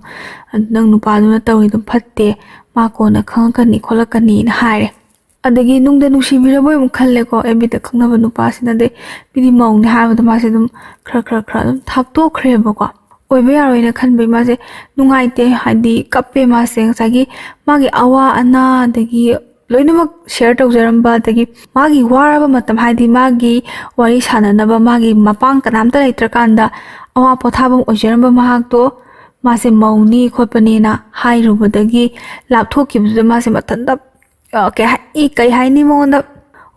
ꯅꯪ ꯅꯨꯄꯥꯗꯨꯅ ꯇꯧꯔꯤꯗꯣ ꯐꯠꯇꯦ ꯃꯥ ꯀꯣꯟꯅ ꯈꯪꯉꯛꯀꯅꯤ ꯈꯣꯠꯂꯛꯀꯅꯤꯅ ꯍꯥꯏꯔꯦ ꯑꯗꯒꯤ ꯅꯨꯡꯗ ꯅꯨꯡꯁꯤꯕꯤꯔꯕꯣꯏ ꯑꯃꯨꯛ ꯈꯜꯂꯦꯀꯣ ꯑꯦꯕꯤꯗ ꯈꯪꯅꯕ ꯅꯨꯄꯥꯁꯤꯅ ꯑꯗꯩ ꯃꯤꯗꯤ ꯃꯧꯅꯤ ꯍꯥꯏꯕꯗ ꯃꯥꯁꯦ ꯑꯗꯨꯝ ꯈꯔ ꯑꯗꯨꯝ ꯊꯥꯞꯇꯣꯛꯈ꯭ꯔꯦꯕꯀꯣ ꯑꯣꯏꯕ ꯌꯥꯔꯣꯏꯅ ꯈꯟꯕꯩ ꯃꯥꯁꯦ ꯅꯨꯡꯉꯥꯏꯇꯦ ꯍꯥꯏꯗꯤ ꯀꯞꯄꯦ ꯃꯥꯁꯦ ꯉꯁꯥꯏꯒꯤ ꯃꯥꯒꯤ ꯑꯋꯥ ꯑꯅꯥ ꯑꯗꯒꯤ ꯂꯣꯏꯅꯃꯛ ꯁꯦꯌꯔ ꯇꯧꯖꯔꯝꯕ ꯑꯗꯒꯤ ꯃꯥꯒꯤ ꯋꯥꯔꯕ ꯃꯇꯝ ꯍꯥꯏꯗꯤ ꯃꯥꯒꯤ ꯋꯥꯔꯤ ꯁꯥꯟꯅꯅꯕ ꯃꯥꯒꯤ ꯃꯄꯥꯡ ꯀꯅꯥꯝꯇ ꯂꯩꯇ꯭ꯔꯀꯥꯟꯗ ꯑꯋꯥ ꯄꯣꯊꯥꯐꯝ ꯑꯣꯏꯖꯔꯝꯕ ꯃꯍꯥꯛꯇꯣ ꯃꯥꯁꯦ ꯃꯧꯅꯤ ꯈꯣꯠꯄꯅꯦꯅ ꯍꯥꯏꯔꯨꯕꯗꯒꯤ ꯂꯥꯞꯊꯣꯛꯈꯤꯕꯗꯨꯗ ꯃꯥꯁꯦ ꯃꯊꯟꯇ ꯀꯩ ꯍꯥꯏꯅꯤ ꯃꯉꯣꯟꯗ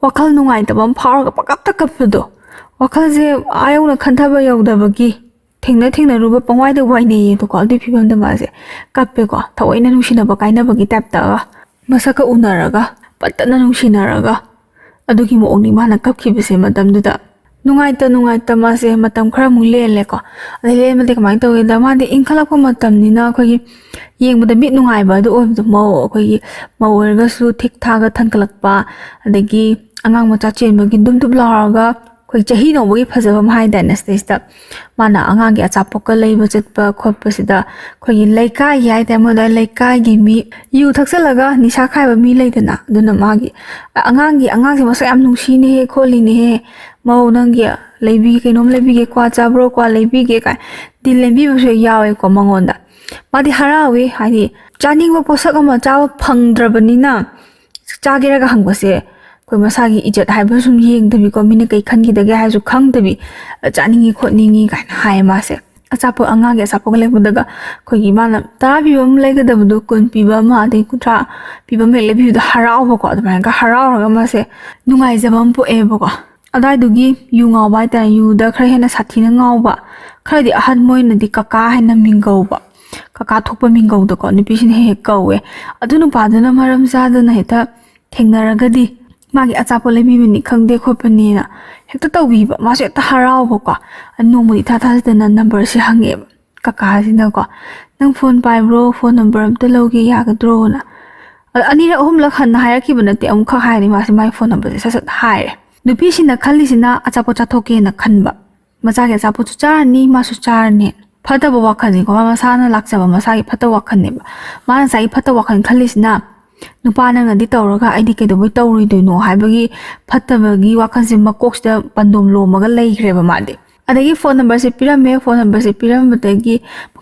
ꯋꯥꯈꯜ ꯅꯨꯡꯉꯥꯏꯇꯕ ꯑꯃ ꯐꯥꯎꯔꯒ ꯄꯪꯀꯞꯇ ꯀꯞꯄꯗꯣ ꯋꯥꯈꯜꯁꯦ ꯌꯧꯅ ꯈꯟꯊꯕ ꯌꯧꯗꯕꯒꯤ ꯊꯦꯡꯅꯔꯨꯕ ꯄꯪꯋꯥꯏꯗ ꯋꯥꯏꯅꯩꯌꯦꯕꯀꯣ ꯑꯗꯨꯒꯤ ꯐꯤꯕꯝꯗ ꯃꯥꯁꯦ ꯀꯞꯄꯦꯀꯣ ꯊꯑꯣꯏꯅ ꯅꯨꯡꯁꯤꯅꯕ ꯀꯥꯏꯅꯕꯒꯤ ꯇꯥꯏꯞꯇꯒ ꯃꯁꯛꯀ ꯎꯅꯔꯒ ꯄꯠꯇꯅ ꯅꯨꯡꯁꯤꯅꯔꯒ ꯑꯗꯨꯒꯤ ꯃꯑꯣꯡꯅꯤ ꯃꯥꯅ ꯀꯞꯈꯤꯕꯁꯦ ꯃꯇꯝꯗꯨꯗ ꯅꯨꯡꯉꯥꯏꯇ ꯃꯥꯁꯦ ꯃꯇꯝ ꯈꯔꯃꯨꯛ ꯂꯦꯜꯂꯦꯀꯣ ꯑꯗꯩ ꯂꯦꯟꯕꯗꯤ ꯀꯃꯥꯏꯅ ꯇꯧꯒꯦꯗ ꯃꯥꯗꯤ ꯏꯟꯈꯠꯂꯛꯄ ꯃꯇꯝꯅꯤꯅ ꯑꯩꯈꯣꯏꯒꯤ ꯌꯦꯡꯕꯗ ꯃꯤꯠ ꯅꯨꯡꯉꯥꯏꯕ ꯑꯗꯨ ꯑꯣꯏꯕꯗꯣ ꯑꯩꯈꯣꯏꯒꯤ ꯃꯧ ꯑꯣꯏꯔꯒꯁꯨ ꯊꯤꯛ ꯊꯥꯒ ꯊꯟꯀꯠꯂꯛꯄ ꯑꯗꯒꯤ ꯑꯉꯥꯡ ꯃꯆꯥ ꯆꯦꯟꯕꯒꯤ ꯗꯨꯞ ꯂꯥꯎꯔꯒ ꯑꯩꯈꯣꯏ ꯆꯍꯤ ꯅꯧꯕꯒꯤ ꯐꯖꯕ ꯑꯃ ꯍꯥꯏꯗꯥꯏꯅꯦ ꯁꯤꯗꯩꯁꯤꯗ ꯃꯥꯅ ꯑꯉꯥꯡꯒꯤ ꯑꯆꯥꯄꯣꯠꯀ ꯂꯩꯕ ꯆꯠꯄ ꯈꯣꯠꯄꯁꯤꯗ ꯑꯩꯈꯣꯏꯒꯤ ꯂꯩꯀꯥꯏꯒꯤ ꯍꯥꯏꯇꯥꯔꯦ ꯃꯣꯏꯗ ꯂꯩꯀꯥꯏꯒꯤ ꯃꯤ ꯌꯨ ꯊꯛꯆꯜꯂꯒ ꯅꯤꯁꯥ ꯈꯥꯏꯕ ꯃꯤ ꯂꯩꯗꯅ ꯑꯗꯨꯅ ꯃꯥꯒꯤ ꯑꯉꯥꯡꯁꯦ ꯃꯁꯛ ꯌꯥꯝ ꯅꯨꯡꯁꯤꯅꯦꯍꯦ ꯈꯣꯠꯂꯤꯅꯦꯍꯦ ꯃꯧ ꯅꯪꯒꯤ ꯂꯩꯕꯤꯒꯦ ꯀꯩꯅꯣꯝ ꯂꯩꯕꯤꯒꯦ ꯀ꯭ꯋꯥ ꯆꯥꯕ꯭ꯔꯣ ꯀ꯭ꯋꯥ ꯂꯩꯕꯤꯒꯦ ꯀꯥꯏ ꯗꯤꯜ ꯂꯦꯟꯕꯤꯕꯁꯨ ꯌꯥꯎꯋꯦꯀꯣ ꯃꯉꯣꯟꯗ ꯃꯥꯗꯤ ꯍꯔꯥꯎꯋꯤ ꯍꯥꯏꯗꯤ ꯆꯥꯅꯤꯡꯕ ꯄꯣꯠꯁꯛ ꯑꯃ ꯆꯥꯕ ꯐꯪꯗ꯭ꯔꯕꯅꯤna ꯆꯥꯒꯦꯔꯒ ꯍꯪꯕꯁꯦ ꯑꯩꯈꯣꯏ ꯃꯁꯥꯒꯤ ꯏꯖꯠ ꯍꯥꯏꯕ ꯁꯨꯝ ꯌꯦꯡꯗꯕꯤꯀꯣ ꯃꯤꯅ ꯀꯩ ꯈꯟꯈꯤꯗꯒꯦ ꯍꯥꯏꯕꯁꯨ ꯈꯪꯗꯕꯤ ꯆꯥꯅꯤꯡꯉꯤ ꯈꯣꯠꯅꯤꯡꯉꯤ ꯀꯥꯏꯅ ꯍꯥꯏꯌꯦ ꯃꯥꯁꯦ ꯑꯆꯥꯄꯣꯠ ꯑꯉꯥꯡꯒꯤ ꯑꯆꯥꯄꯣꯠꯒ ꯂꯩꯕꯗꯒ ꯑꯩꯈꯣꯏꯒꯤ ꯃꯥꯅ 10 ꯄꯤꯕ ꯑꯃ ꯂꯩꯒꯗꯕꯗꯣ 10 ꯄꯤꯕ ꯑꯃ ꯑꯗꯩ 30 ꯄꯤꯕ ꯑꯃ ꯂꯩꯕꯤꯕꯗꯣ ꯍꯔꯥꯎꯕꯀꯣ ꯑꯗꯨꯃꯥꯏꯅꯒ ꯍꯔꯥꯎꯔꯒ ꯃꯥꯁꯦ ꯅꯨꯡꯉꯥꯏꯖꯕ ꯑꯃ ꯄꯣꯛꯑꯦꯕꯀꯣ ꯑꯗꯨꯋꯥꯏꯗꯨꯒꯤ ꯌꯨ ꯉꯥꯎꯕ ꯍꯥꯏꯇꯥꯔꯦ ꯌꯨꯗ ꯈꯔ ꯍꯦꯟꯅ ꯁꯥꯊꯤꯅ ꯉꯥꯎꯕ ꯈꯔꯗꯤ ꯑꯍꯟ ꯃꯣꯏꯅꯗꯤ ꯀꯀꯥ ꯍꯥꯏꯅ ꯃꯤꯡꯒꯧꯕ ꯀꯀꯥ ꯊꯣꯛꯄ ꯃꯤꯡꯒꯧꯗꯀꯣ ꯅꯨꯄꯤꯁꯤꯅ ꯍꯦꯛ ꯀꯧꯋꯦ ꯑꯗꯨ ꯅꯨꯄꯥꯗꯨꯅ ꯃꯔꯝ ꯆꯥꯗꯅ ꯍꯦꯛꯇ ꯊꯦꯡꯅꯔꯒꯗꯤ ꯃꯥꯒꯤ ꯑꯆꯥꯄꯣꯠ ꯂꯩꯕꯤꯕꯅꯤ ꯈꯪꯗꯦ ꯈꯣꯠꯄꯅꯤꯅ ꯍꯦꯛꯇ ꯇꯧꯕꯤꯕ ꯃꯥꯁꯨ ꯍꯦꯛꯇ ꯍꯔꯥꯎꯕꯀꯣ ꯅꯣꯡꯃꯗꯤ ꯏꯊꯥ ꯊꯥꯖꯗꯅ ꯅꯝꯕꯔꯁꯦ ꯍꯪꯉꯦꯕ ꯀꯀꯥꯁꯤꯅꯀꯣ ꯅꯪ ꯐꯣꯟ ꯄꯥꯏꯕ꯭ꯔꯣ ꯐꯣꯟ ꯅꯝꯕꯔ ꯑꯝꯇ ꯂꯧꯒꯦ ꯌꯥꯒꯗ꯭ꯔꯣꯅ ꯑꯅꯤꯔꯛ ꯑꯍꯨꯝꯂꯛ ꯍꯟꯅ ꯍꯥꯏꯔꯛꯈꯤꯕ ꯅꯠꯇꯦ ꯑꯃꯨꯛꯈꯛ ꯍꯥꯏꯔꯗꯤ ꯃꯥꯁꯦ ꯃꯥꯒꯤ ꯐꯣꯟ ꯅꯝꯕꯔꯁꯦ ꯁꯠ ꯍꯥꯏꯔꯦ ꯅꯨꯄꯤꯁꯤꯅ ꯈꯜꯂꯤꯁꯤꯅ ꯑꯆꯥꯄꯣꯠ ꯆꯥꯊꯣꯛꯀꯦꯅ ꯈꯟꯕ ꯃꯆꯥꯒꯤ ꯑꯆꯥꯄꯣꯠꯁꯨ ꯆꯥꯔꯅꯤ ꯃꯥꯁꯨ ꯆꯥꯔꯅꯤ ꯐꯠꯇꯕ ꯋꯥꯈꯜꯅꯤꯀꯣ ꯃꯁꯥꯅ ꯂꯥꯛꯆꯕ ꯃꯁꯥꯒꯤ ꯐꯠꯇꯕ ꯋꯥꯈꯜꯅꯦꯕ ꯃꯥꯅ ꯉꯁꯥꯏꯒꯤ ꯐꯠꯇꯕ ꯋꯥꯈꯜ ꯈꯜꯂꯤꯁꯤꯅ ꯅꯨꯄꯥꯅꯪꯅꯗꯤ ꯇꯧꯔꯒ ꯑꯩꯗꯤ ꯀꯩꯗꯧꯕꯩ ꯇꯧꯔꯣꯏꯗꯣꯏꯅꯣ ꯍꯥꯏꯕꯒꯤ ꯐꯠꯇꯕꯒꯤ ꯋꯥꯈꯜꯁꯦ ꯃꯀꯣꯛꯁꯤꯗ ꯄꯟꯗꯣꯝ ꯂꯣꯝꯃꯒ ꯂꯩꯈ꯭ꯔꯦꯕ ꯃꯥꯗꯤ ꯑꯗꯒꯤ ꯐꯣꯟ ꯅꯝꯕꯔꯁꯦ ꯄꯤꯔꯝꯃꯦ ꯐꯣꯟ ꯅꯝꯕꯔꯁꯦ ꯄꯤꯔꯝꯕꯗꯒꯤ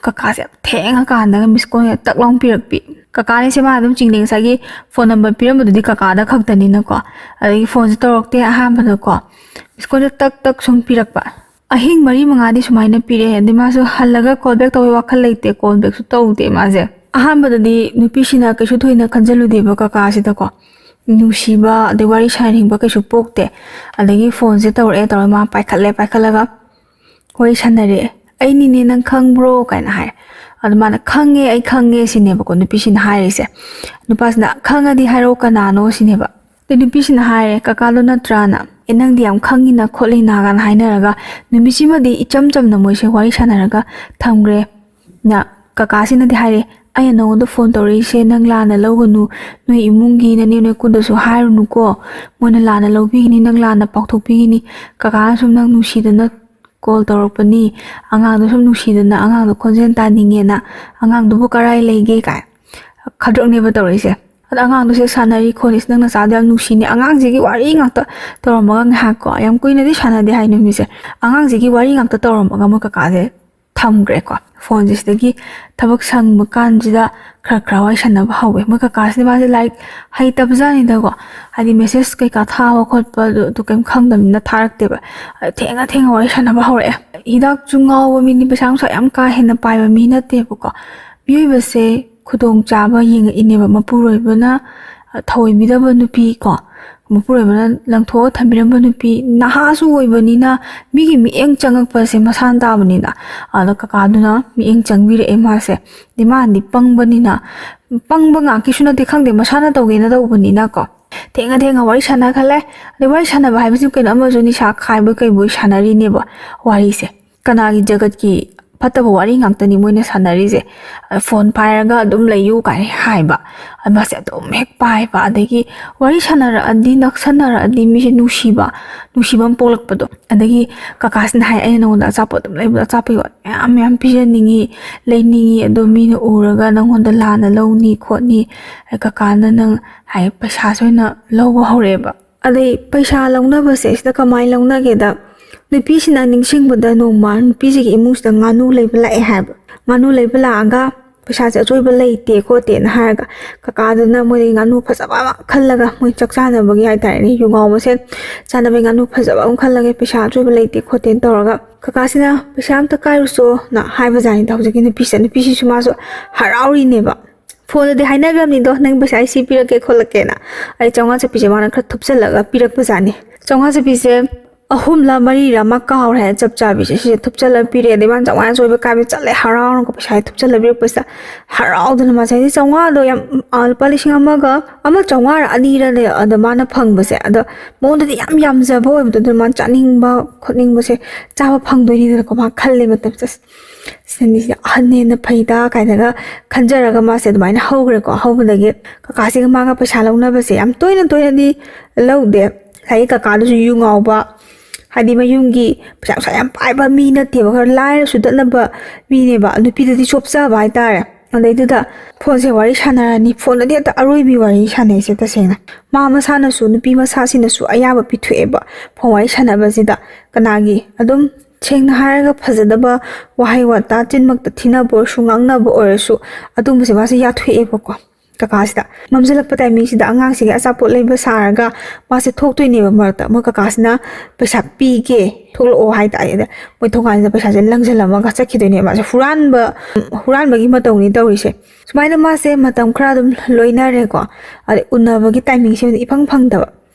ꯀꯀꯥꯁꯦ ꯊꯦꯡꯉꯀꯥꯟꯗꯒ ꯃꯤꯁ ꯀꯣꯜ ꯇꯛ ꯂꯥꯎ ꯄꯤꯔꯛꯄꯤ ꯀꯀꯥꯅꯤꯁꯦ ꯃꯥ ꯑꯗꯨꯝ ꯆꯤꯡꯅꯩ ꯉꯁꯥꯏꯒꯤ ꯐꯣꯟ ꯅꯝꯕꯔ ꯄꯤꯔꯝꯕꯗꯨꯗꯤ ꯀꯀꯥꯗ ꯈꯛꯇꯅꯤꯅꯀꯣ ꯑꯗꯒꯤ ꯐꯣꯟꯁꯦ ꯇꯧꯔꯛꯇꯦ ꯑꯍꯥꯟꯕꯗꯀꯣ ꯃꯤꯁ ꯀꯣꯜꯁꯦ ꯇꯛ ꯁꯨꯝ ꯄꯤꯔꯛꯄ ꯑꯍꯤꯡ 4-5ꯗꯤ ꯁꯨꯃꯥꯏꯅ ꯄꯤꯔꯛꯑꯦ ꯑꯗꯩ ꯃꯥꯁꯨ ꯍꯜꯂꯒ ꯀꯣꯜ ꯕꯦꯛ ꯇꯧꯕꯩ ꯋꯥꯈꯜ ꯂꯩꯇꯦ ꯀꯣꯜ ꯕꯦꯛꯁꯨ ꯇꯧꯗꯦ ꯃꯥꯁꯦ ꯑꯍꯥꯟꯕꯗꯗꯤ ꯅꯨꯄꯤꯁꯤꯅ ꯀꯩꯁꯨ ꯊꯣꯏꯅ ꯈꯟꯖꯜꯂꯨꯗꯦꯕ ꯀꯀꯥꯁꯤꯗꯀꯣ ꯅꯨꯡꯁꯤꯕ ꯑꯗꯩ ꯋꯥꯔꯤ ꯁꯥꯟꯅꯅꯤꯡꯕ ꯀꯩꯁꯨ ꯄꯣꯛꯇꯦ ꯑꯗꯒꯤ ꯐꯣꯟꯁꯦ ꯇꯧꯔꯛꯑꯦ ꯃꯥ ꯄꯥꯏꯈꯠꯂꯒ ꯋꯥꯔꯤ ꯁꯥꯟꯅꯔꯛꯑꯦ ꯑꯩꯅꯤꯅꯦ ꯅꯪ ꯈꯪꯕ꯭ꯔꯣ ꯀꯥꯏꯅ ꯍꯥꯏ ꯑꯗꯨ ꯃꯥꯅ ꯈꯪꯉꯦ ꯑꯩ ꯈꯪꯉꯦ ꯁꯤꯅꯦꯕꯀꯣ ꯅꯨꯄꯤꯁꯤꯅ ꯍꯥꯏꯔꯤꯁꯦ ꯅꯨꯄꯥꯁꯤꯅ ꯈꯪꯉꯗꯤ ꯍꯥꯏꯔꯛꯑꯣ ꯀꯅꯥꯅꯣ ꯁꯤꯅꯦꯕ ꯑꯗꯩ ꯅꯨꯄꯤꯁꯤꯅ ꯍꯥꯏꯔꯦ ꯀꯀꯥꯗꯣ ꯅꯠꯇ꯭ꯔꯥꯅ ꯅꯪꯗꯤ ꯌꯥꯝ ꯈꯪꯉꯤꯅ ꯈꯣꯠꯂꯤꯅ ꯒꯥꯅ ꯍꯥꯏꯅꯔꯒ ꯅꯨꯃꯤꯠꯁꯤꯃꯗꯤ ꯏꯆꯝ ꯆꯝꯅ ꯃꯣꯏꯁꯦ ꯋꯥꯔꯤ ꯁꯥꯟꯅꯔꯒ ꯊꯝꯈ꯭ꯔꯦ ꯀꯀꯥꯁꯤꯅꯗꯤ ꯍꯥꯏꯔꯦ ꯑꯩꯅ ꯅꯉꯣꯟꯗ ꯐꯣꯟ ꯇꯧꯔꯛꯏꯁꯦ ꯅꯪ ꯂꯥꯟꯅ ꯂꯧꯒꯅꯨ ꯅꯣꯏ ꯏꯃꯨꯡꯒꯤ ꯅꯅꯦ ꯅꯣꯏꯀꯨꯟꯗꯁꯨ ꯍꯥꯏꯔꯨꯅꯨꯀோ ꯃꯣꯏꯅ ꯂꯥꯟꯅ ꯂꯧꯕꯤꯒꯅꯤ ꯅꯪ ꯂꯥꯟꯅ ꯄꯥꯎꯊꯣꯛꯄꯤꯒꯅꯤ ꯀꯀꯥꯅ ꯁꯨꯝ ꯅꯪ ꯅꯨꯡꯁꯤꯗꯅ ꯀꯣꯜ ꯇꯧꯔꯛꯄꯅꯤ ꯑꯉꯥꯡꯗꯣ ꯁꯨꯝ ꯅꯨꯡꯁꯤꯗꯅ ꯑꯉꯥꯡꯗꯣ ꯈꯣꯟꯖꯦꯜ ꯇꯥꯅꯤꯡꯉꯦꯅ ꯑꯉꯥꯡꯗꯨꯕꯨ ꯀꯔꯥꯏ ꯂꯩꯒꯦ ꯀꯥꯏ ꯈꯗ꯭ꯔꯛꯅꯦꯕ ꯇꯧꯔꯛꯏꯁꯦ ꯑꯗ ꯑꯉꯥꯡꯗꯨꯁꯦ ꯁꯥꯟꯅꯔꯤ ꯈꯣꯠꯂꯤꯁꯤ ꯅꯪ ꯅꯆꯥꯗꯣ ꯌꯥꯝ ꯅꯨꯡꯁꯤꯅꯦ ꯑꯉꯥꯡꯁꯤꯒꯤ ꯋꯥꯔꯤ ꯉꯥꯛꯇ ꯇꯧꯔꯝꯃꯒ ꯉꯥꯏꯍꯥꯛꯀꯣ ꯌꯥꯝ ꯀꯨꯏꯅꯗꯤ ꯁꯥꯟꯅꯗꯦ ꯍꯥꯏ ꯅꯨꯃꯤꯠꯁꯦ ꯑꯉꯥꯡꯁꯤꯒꯤ ꯋꯥꯔꯤ ꯉꯥꯛꯇ ꯇꯧꯔꯝꯃꯒ ꯃꯣꯏ ꯀꯀꯥꯁꯦ ꯊꯝꯈ꯭ꯔꯦꯀꯣ ꯐꯣꯟꯁꯦ ꯁꯤꯗꯒꯤ ꯊꯕꯛ ꯁꯪꯕ ꯀꯥꯟꯁꯤꯗ ꯈꯔ ꯋꯥꯔꯤ ꯁꯥꯟꯅꯕ ꯍꯧꯋꯦ ꯃꯣꯏ ꯀꯀꯥꯁꯤꯗꯤ ꯃꯥꯁꯦ ꯂꯥꯏꯔꯤꯛ ꯍꯩꯇꯕꯖꯥꯠꯅꯤꯗꯀꯣ ꯍꯥꯏꯗꯤ ꯃꯦꯁꯦꯁ ꯀꯩꯀꯥ ꯊꯥꯕ ꯈꯣꯠꯄ ꯑꯗꯨ ꯀꯩꯝ ꯈꯪꯗꯕꯅꯤꯅ ꯊꯥꯔꯛꯇꯦꯕ ꯊꯦꯡꯉ ꯋꯥꯔꯤ ꯁꯥꯟꯅꯕ ꯍꯧꯔꯛꯑꯦ ꯍꯤꯗꯥꯛꯁꯨ ꯉꯥꯎꯕ ꯃꯤꯅꯤ ꯄꯩꯁꯥ ꯅꯨꯡꯁꯥ ꯌꯥꯝ ꯀꯥ ꯍꯦꯟꯅ ꯄꯥꯏꯕ ꯃꯤ ꯅꯠꯇꯦꯕꯀꯣ ꯃꯤꯑꯣꯏꯕꯁꯦ ꯈꯨꯗꯣꯡꯆꯥꯕ ꯌꯦꯡꯉꯛꯏꯅꯦꯕ ꯃꯄꯨꯔꯣꯏꯕꯅ ꯊꯑꯣꯏꯕꯤꯗꯕ ꯅꯨꯄꯤ ꯀꯣ ꯃꯄꯨꯔꯣꯏꯕꯅ ꯂꯪꯊꯣꯛꯑ ꯊꯝꯕꯤꯔꯝꯕ ꯅꯨꯄꯤ ꯅꯍꯥꯁꯨ ꯑꯣꯏꯕꯅꯤꯅ ꯃꯤꯒꯤ ꯃꯤꯠꯌꯦꯡ ꯆꯪꯉꯛꯄꯁꯦ ꯃꯁꯥꯅ ꯇꯥꯕꯅꯤꯅ ꯑꯗ ꯀꯀꯥꯗꯨꯅ ꯃꯤꯠꯌꯦꯡ ꯆꯪꯕꯤꯔꯛꯑꯦ ꯃꯥꯁꯦ ꯃꯥꯗꯤ ꯄꯪꯕꯅꯤꯅ ꯄꯪꯕ ꯉꯥꯛꯀꯤꯁꯨ ꯅꯠꯇꯦ ꯈꯪꯗꯦ ꯃꯁꯥꯅ ꯇꯧꯒꯦꯅ ꯇꯧꯕꯅꯤꯅ ꯀꯣ ꯊꯦꯡꯉ ꯋꯥꯔꯤ ꯁꯥꯟꯅꯈꯜꯂꯦ ꯑꯗꯩ ꯋꯥꯔꯤ ꯁꯥꯟꯅꯕ ꯍꯥꯏꯕꯁꯤ ꯀꯩꯅꯣ ꯑꯃꯁꯨ ꯅꯤꯁꯥ ꯈꯥꯏꯕ ꯀꯩꯕꯣꯏ ꯁꯥꯟꯅꯔꯤꯅꯦꯕ ꯋꯥꯔꯤꯁꯦ ꯀꯅꯥꯒꯤ ꯖꯒꯠꯀꯤ ꯐꯠꯇꯕ ꯋꯥꯔꯤ ꯉꯥꯛꯇꯅꯤ ꯃꯣꯏꯅ ꯁꯥꯟꯅꯔꯤꯁꯦ ꯐꯣꯟ ꯄꯥꯏꯔꯒ ꯑꯗꯨꯝ ꯂꯩꯌꯨ ꯀꯥꯏꯅ ꯍꯥꯏꯕ ꯃꯥꯁꯦ ꯑꯗꯨꯝ ꯍꯦꯛ ꯄꯥꯏꯕ ꯑꯗꯒꯤ ꯋꯥꯔꯤ ꯁꯥꯟꯅꯔꯛꯑꯗꯤ ꯅꯛꯁꯟꯅꯔꯛꯑꯗꯤ ꯃꯤꯁꯦ ꯅꯨꯡꯁꯤꯕ ꯑꯃ ꯄꯣꯛꯂꯛꯄꯗꯣ ꯑꯗꯒꯤ ꯀꯀꯥꯁꯤꯅ ꯍꯥꯏ ꯑꯩꯅ ꯅꯉꯣꯟꯗ ꯑꯆꯥꯄꯣꯠ ꯑꯗꯨꯝ ꯂꯩꯕꯗꯣ ꯑꯆꯥꯄꯣꯠ ꯃꯌꯥꯝ ꯄꯤꯖꯅꯤꯡꯉꯤ ꯂꯩꯅꯤꯡꯉꯤ ꯑꯗꯣ ꯃꯤꯅ ꯎꯔꯒ ꯅꯪꯉꯣꯟꯗ ꯂꯥꯟꯅ ꯂꯧꯅꯤ ꯈꯣꯠꯅꯤ ꯀꯀꯥꯅ ꯅꯪ ꯍꯥꯏ ꯄꯩꯁꯥꯁꯦ ꯑꯣꯏꯅ ꯂꯧꯕ ꯍꯧꯔꯛꯑꯦꯕ ꯑꯗꯩ ꯄꯩꯁꯥ ꯂꯧꯅꯕꯁꯦ ꯁꯤꯗ ꯀꯃꯥꯏꯅ ꯂꯧꯅꯒꯦꯗ ꯅꯨꯄꯤꯁꯤꯅ ꯅꯤꯡꯁꯤꯡꯕꯗ ꯅꯣꯡꯃ ꯅꯨꯄꯤꯁꯤꯒꯤ ꯏꯃꯨꯡꯁꯤꯗ ꯉꯥꯅꯨ ꯂꯩꯕ ꯂꯥꯛꯑꯦ ꯍꯥꯏꯕ ꯉꯥꯅꯨ ꯂꯩꯕ ꯂꯥꯛꯑꯒ ꯄꯩꯁꯥꯁꯦ ꯑꯆꯣꯏꯕ ꯂꯩꯇꯦ ꯈꯣꯠꯇꯦꯅ ꯍꯥꯏꯔꯒ ꯀꯀꯥꯗꯨꯅ ꯃꯣꯏꯗꯒꯤ ꯉꯥꯅꯨ ꯐꯖꯕ ꯑꯃ ꯈꯜꯂꯒ ꯃꯣꯏ ꯆꯥꯛ ꯆꯥꯅꯕꯒꯤ ꯍꯥꯏꯇꯥꯔꯦꯅꯦ ꯌꯨꯉꯥꯎ ꯃꯁꯦꯟ ꯆꯥꯅꯕꯒꯤ ꯉꯥꯅꯨ ꯐꯖꯕ ꯑꯃ ꯈꯜꯂꯒ ꯄꯩꯁꯥ ꯑꯆꯣꯏꯕ ꯂꯩꯇꯦ ꯈꯣꯠꯇꯦꯅ ꯇꯧꯔꯒ ꯀꯀꯥꯁꯤꯅ ꯄꯩꯁా ꯑꯝꯇ ꯀꯥꯏꯔꯨꯆꯣꯅ ꯍꯥꯏꯕꯖꯥꯠꯅꯤꯗ ꯍꯧꯖꯤꯛꯀꯤ ꯅꯨꯄꯤꯁꯤꯁꯨ ꯃꯥꯁꯨ ꯍꯔꯥꯎꯔꯤꯅꯦꯕ ꯐꯣꯟꯗꯗꯤ ꯍꯥꯏꯅꯈ꯭ꯔꯕꯅꯤꯗꯣ ꯅꯪ ꯄꯩꯁꯥ ꯑꯩ ꯁꯤ ꯄꯤꯔꯛꯀꯦ ꯈꯣꯠꯂꯛꯀꯦꯅ ꯑꯩ 500 ꯆꯠꯄꯤꯁꯦ ꯃꯥꯅ ꯈꯔ ꯊꯨꯞꯆꯜꯂꯒ ꯄꯤꯔꯛꯄꯖꯥꯠꯅꯤ 500 ꯆꯠꯄꯤꯁꯦ 3ला 4ला ꯃꯥ ꯀꯥꯎꯔꯦ ꯍꯥꯏ ꯆꯞ ꯆꯥꯕꯤꯁꯦ ꯁꯤꯁꯦ ꯊꯨꯞꯆꯜꯂꯒ ꯄꯤꯔꯦ ꯑꯗꯩ ꯃꯥꯅ 500 ꯆꯣꯏꯕ ꯀꯥꯏꯕ ꯆꯠꯂꯦ ꯍꯔꯥꯎꯔꯒ ꯄꯩꯁꯥ ꯊꯨꯞꯆꯜꯂꯒ ꯄꯤꯔꯛꯄꯁꯤꯗ ꯍꯔꯥꯎꯗꯅ ꯃꯥꯁꯦ 500ꯗꯣ ꯌꯥꯝ ꯂꯨꯄꯥ 1,000ꯒ 500 200ꯔꯅꯦ ꯑꯗ ꯃꯥꯅ ꯐꯪꯕꯁꯦ ꯑꯗ ꯃꯉꯣꯟꯗꯗꯤ ꯌꯥꯝ ꯌꯥꯝꯖꯕ ꯑꯣꯏꯕꯗꯣ ꯑꯗꯨꯅ ꯃꯥꯅ ꯆꯥꯅꯤꯡꯕ ꯈꯣꯠꯅꯤꯡꯕꯁꯦ ꯆꯥꯕ ꯐꯪꯗꯣꯏꯅꯤꯗꯅꯀꯣ ꯃꯥ ꯈꯜꯂꯦ ꯃꯇꯝꯁꯤꯗ ꯁꯤꯗ ꯑꯍꯟꯅꯦꯅ ꯐꯩꯗ ꯀꯥꯏꯅꯒ ꯈꯟꯖꯔꯒ ꯃꯥꯁꯦ ꯑꯗꯨꯃꯥꯏꯅ ꯍꯧꯈ꯭ꯔꯦꯀꯣ ꯍꯧꯕꯗꯒꯤ ꯀꯀꯥꯁꯤꯒ ꯃꯥꯒ ꯄꯩꯁꯥ ꯂꯧꯅꯕꯁꯦ ꯌꯥꯝ ꯇꯣꯏꯅꯗꯤ ꯂꯧꯗꯦ ꯉꯁꯥꯏꯒꯤ ꯀꯀꯥꯗꯨꯁꯨ ꯌꯨ ꯉꯥꯎꯕ ꯍꯥꯏꯗꯤ ꯃꯌꯨꯝꯒꯤ ꯄꯩꯁꯥ ꯅꯨꯡꯁꯥ ꯌꯥꯝ ꯄꯥꯏꯕ ꯃꯤ ꯅꯠꯇꯦꯕ ꯈꯔ ꯂꯥꯏꯔꯁꯨ ꯗꯠꯅꯕ ꯃꯤꯅꯦꯕ ꯅꯨꯄꯤꯗꯗꯤ ꯆꯣꯞꯆꯕ ꯍꯥꯏꯇꯥꯔꯦ ꯑꯗꯩꯗꯨꯗ ꯐꯣꯟꯁꯦ ꯋꯥꯔꯤ ꯁꯥꯟꯅꯔꯅꯤ ꯐꯣꯟꯗꯗꯤ ꯍꯦꯛꯇ ꯑꯔꯣꯏꯕꯤ ꯋꯥꯔꯤ ꯁꯥꯟꯅꯩꯁꯦ ꯇꯁꯦꯡꯅ ꯃꯥ ꯃꯁꯥꯅꯁꯨ ꯅꯨꯄꯤ ꯃꯁꯥꯁꯤꯅꯁꯨ ꯑꯌꯥꯕ ꯄꯤꯊꯣꯛꯑꯦꯕ ꯐꯣꯟ ꯋꯥꯔꯤ ꯁꯥꯟꯅꯕꯁꯤꯗ ꯀꯅꯥꯒꯤ ꯑꯗꯨꯝ ꯁꯦꯡꯅ ꯍꯥꯏꯔꯒ ꯐꯖꯗꯕ ꯋꯥꯍꯩ ꯋꯥꯇꯥ ꯆꯤꯟꯃꯛꯇ ꯊꯤꯅꯕ ꯑꯣꯏꯔꯁꯨ ꯉꯥꯡꯅꯕ ꯑꯣꯏꯔꯁꯨ ꯑꯗꯨꯝꯕꯁꯦ ꯃꯥꯁꯦ ꯌꯥꯊꯣꯛꯑꯦꯕꯀꯣ ꯀꯀꯥꯁꯤꯗ ꯃꯝꯁꯤꯜꯂꯛꯄ ꯇꯥꯏꯃꯤꯡꯁꯤꯗ ꯑꯉꯥꯡꯁꯤꯒꯤ ꯑꯆꯥꯄꯣꯠ ꯂꯩꯕ ꯁꯥꯔꯒ ꯃꯥꯁꯦ ꯊꯣꯛꯇꯣꯏꯅꯦꯕ ꯃꯔꯛꯇ ꯃꯣꯏ ꯀꯀꯥꯁꯤꯅ ꯄꯩꯁꯥ ꯄꯤꯒꯦ ꯊꯣꯛꯂꯛꯑꯣ ꯍꯥꯏꯇꯥꯔꯦ ꯑꯗ ꯃꯣꯏ ꯊꯣꯡꯒꯥꯟꯁꯤꯗ ꯄꯩꯁꯥꯁꯦ ꯂꯪꯁꯤꯜꯂꯝꯃꯒ ꯆꯠꯈꯤꯗꯣꯏꯅꯦꯕ ꯃꯥꯁꯦ ꯍꯨꯔꯥꯟꯕꯒꯤ ꯃꯇꯧꯅꯤ ꯇꯧꯔꯤꯁꯦ ꯁꯨꯃꯥꯏꯅ ꯃꯥꯁꯦ ꯃꯇꯝ ꯈꯔ ꯑꯗꯨꯝ ꯂꯣꯏꯅꯔꯦꯀꯣ ꯑꯗꯩ ꯎꯅꯕꯒꯤ ꯇꯥꯏꯃꯤꯡꯁꯤꯃꯗꯤ ꯏꯐꯪ ꯐꯪꯗꯕ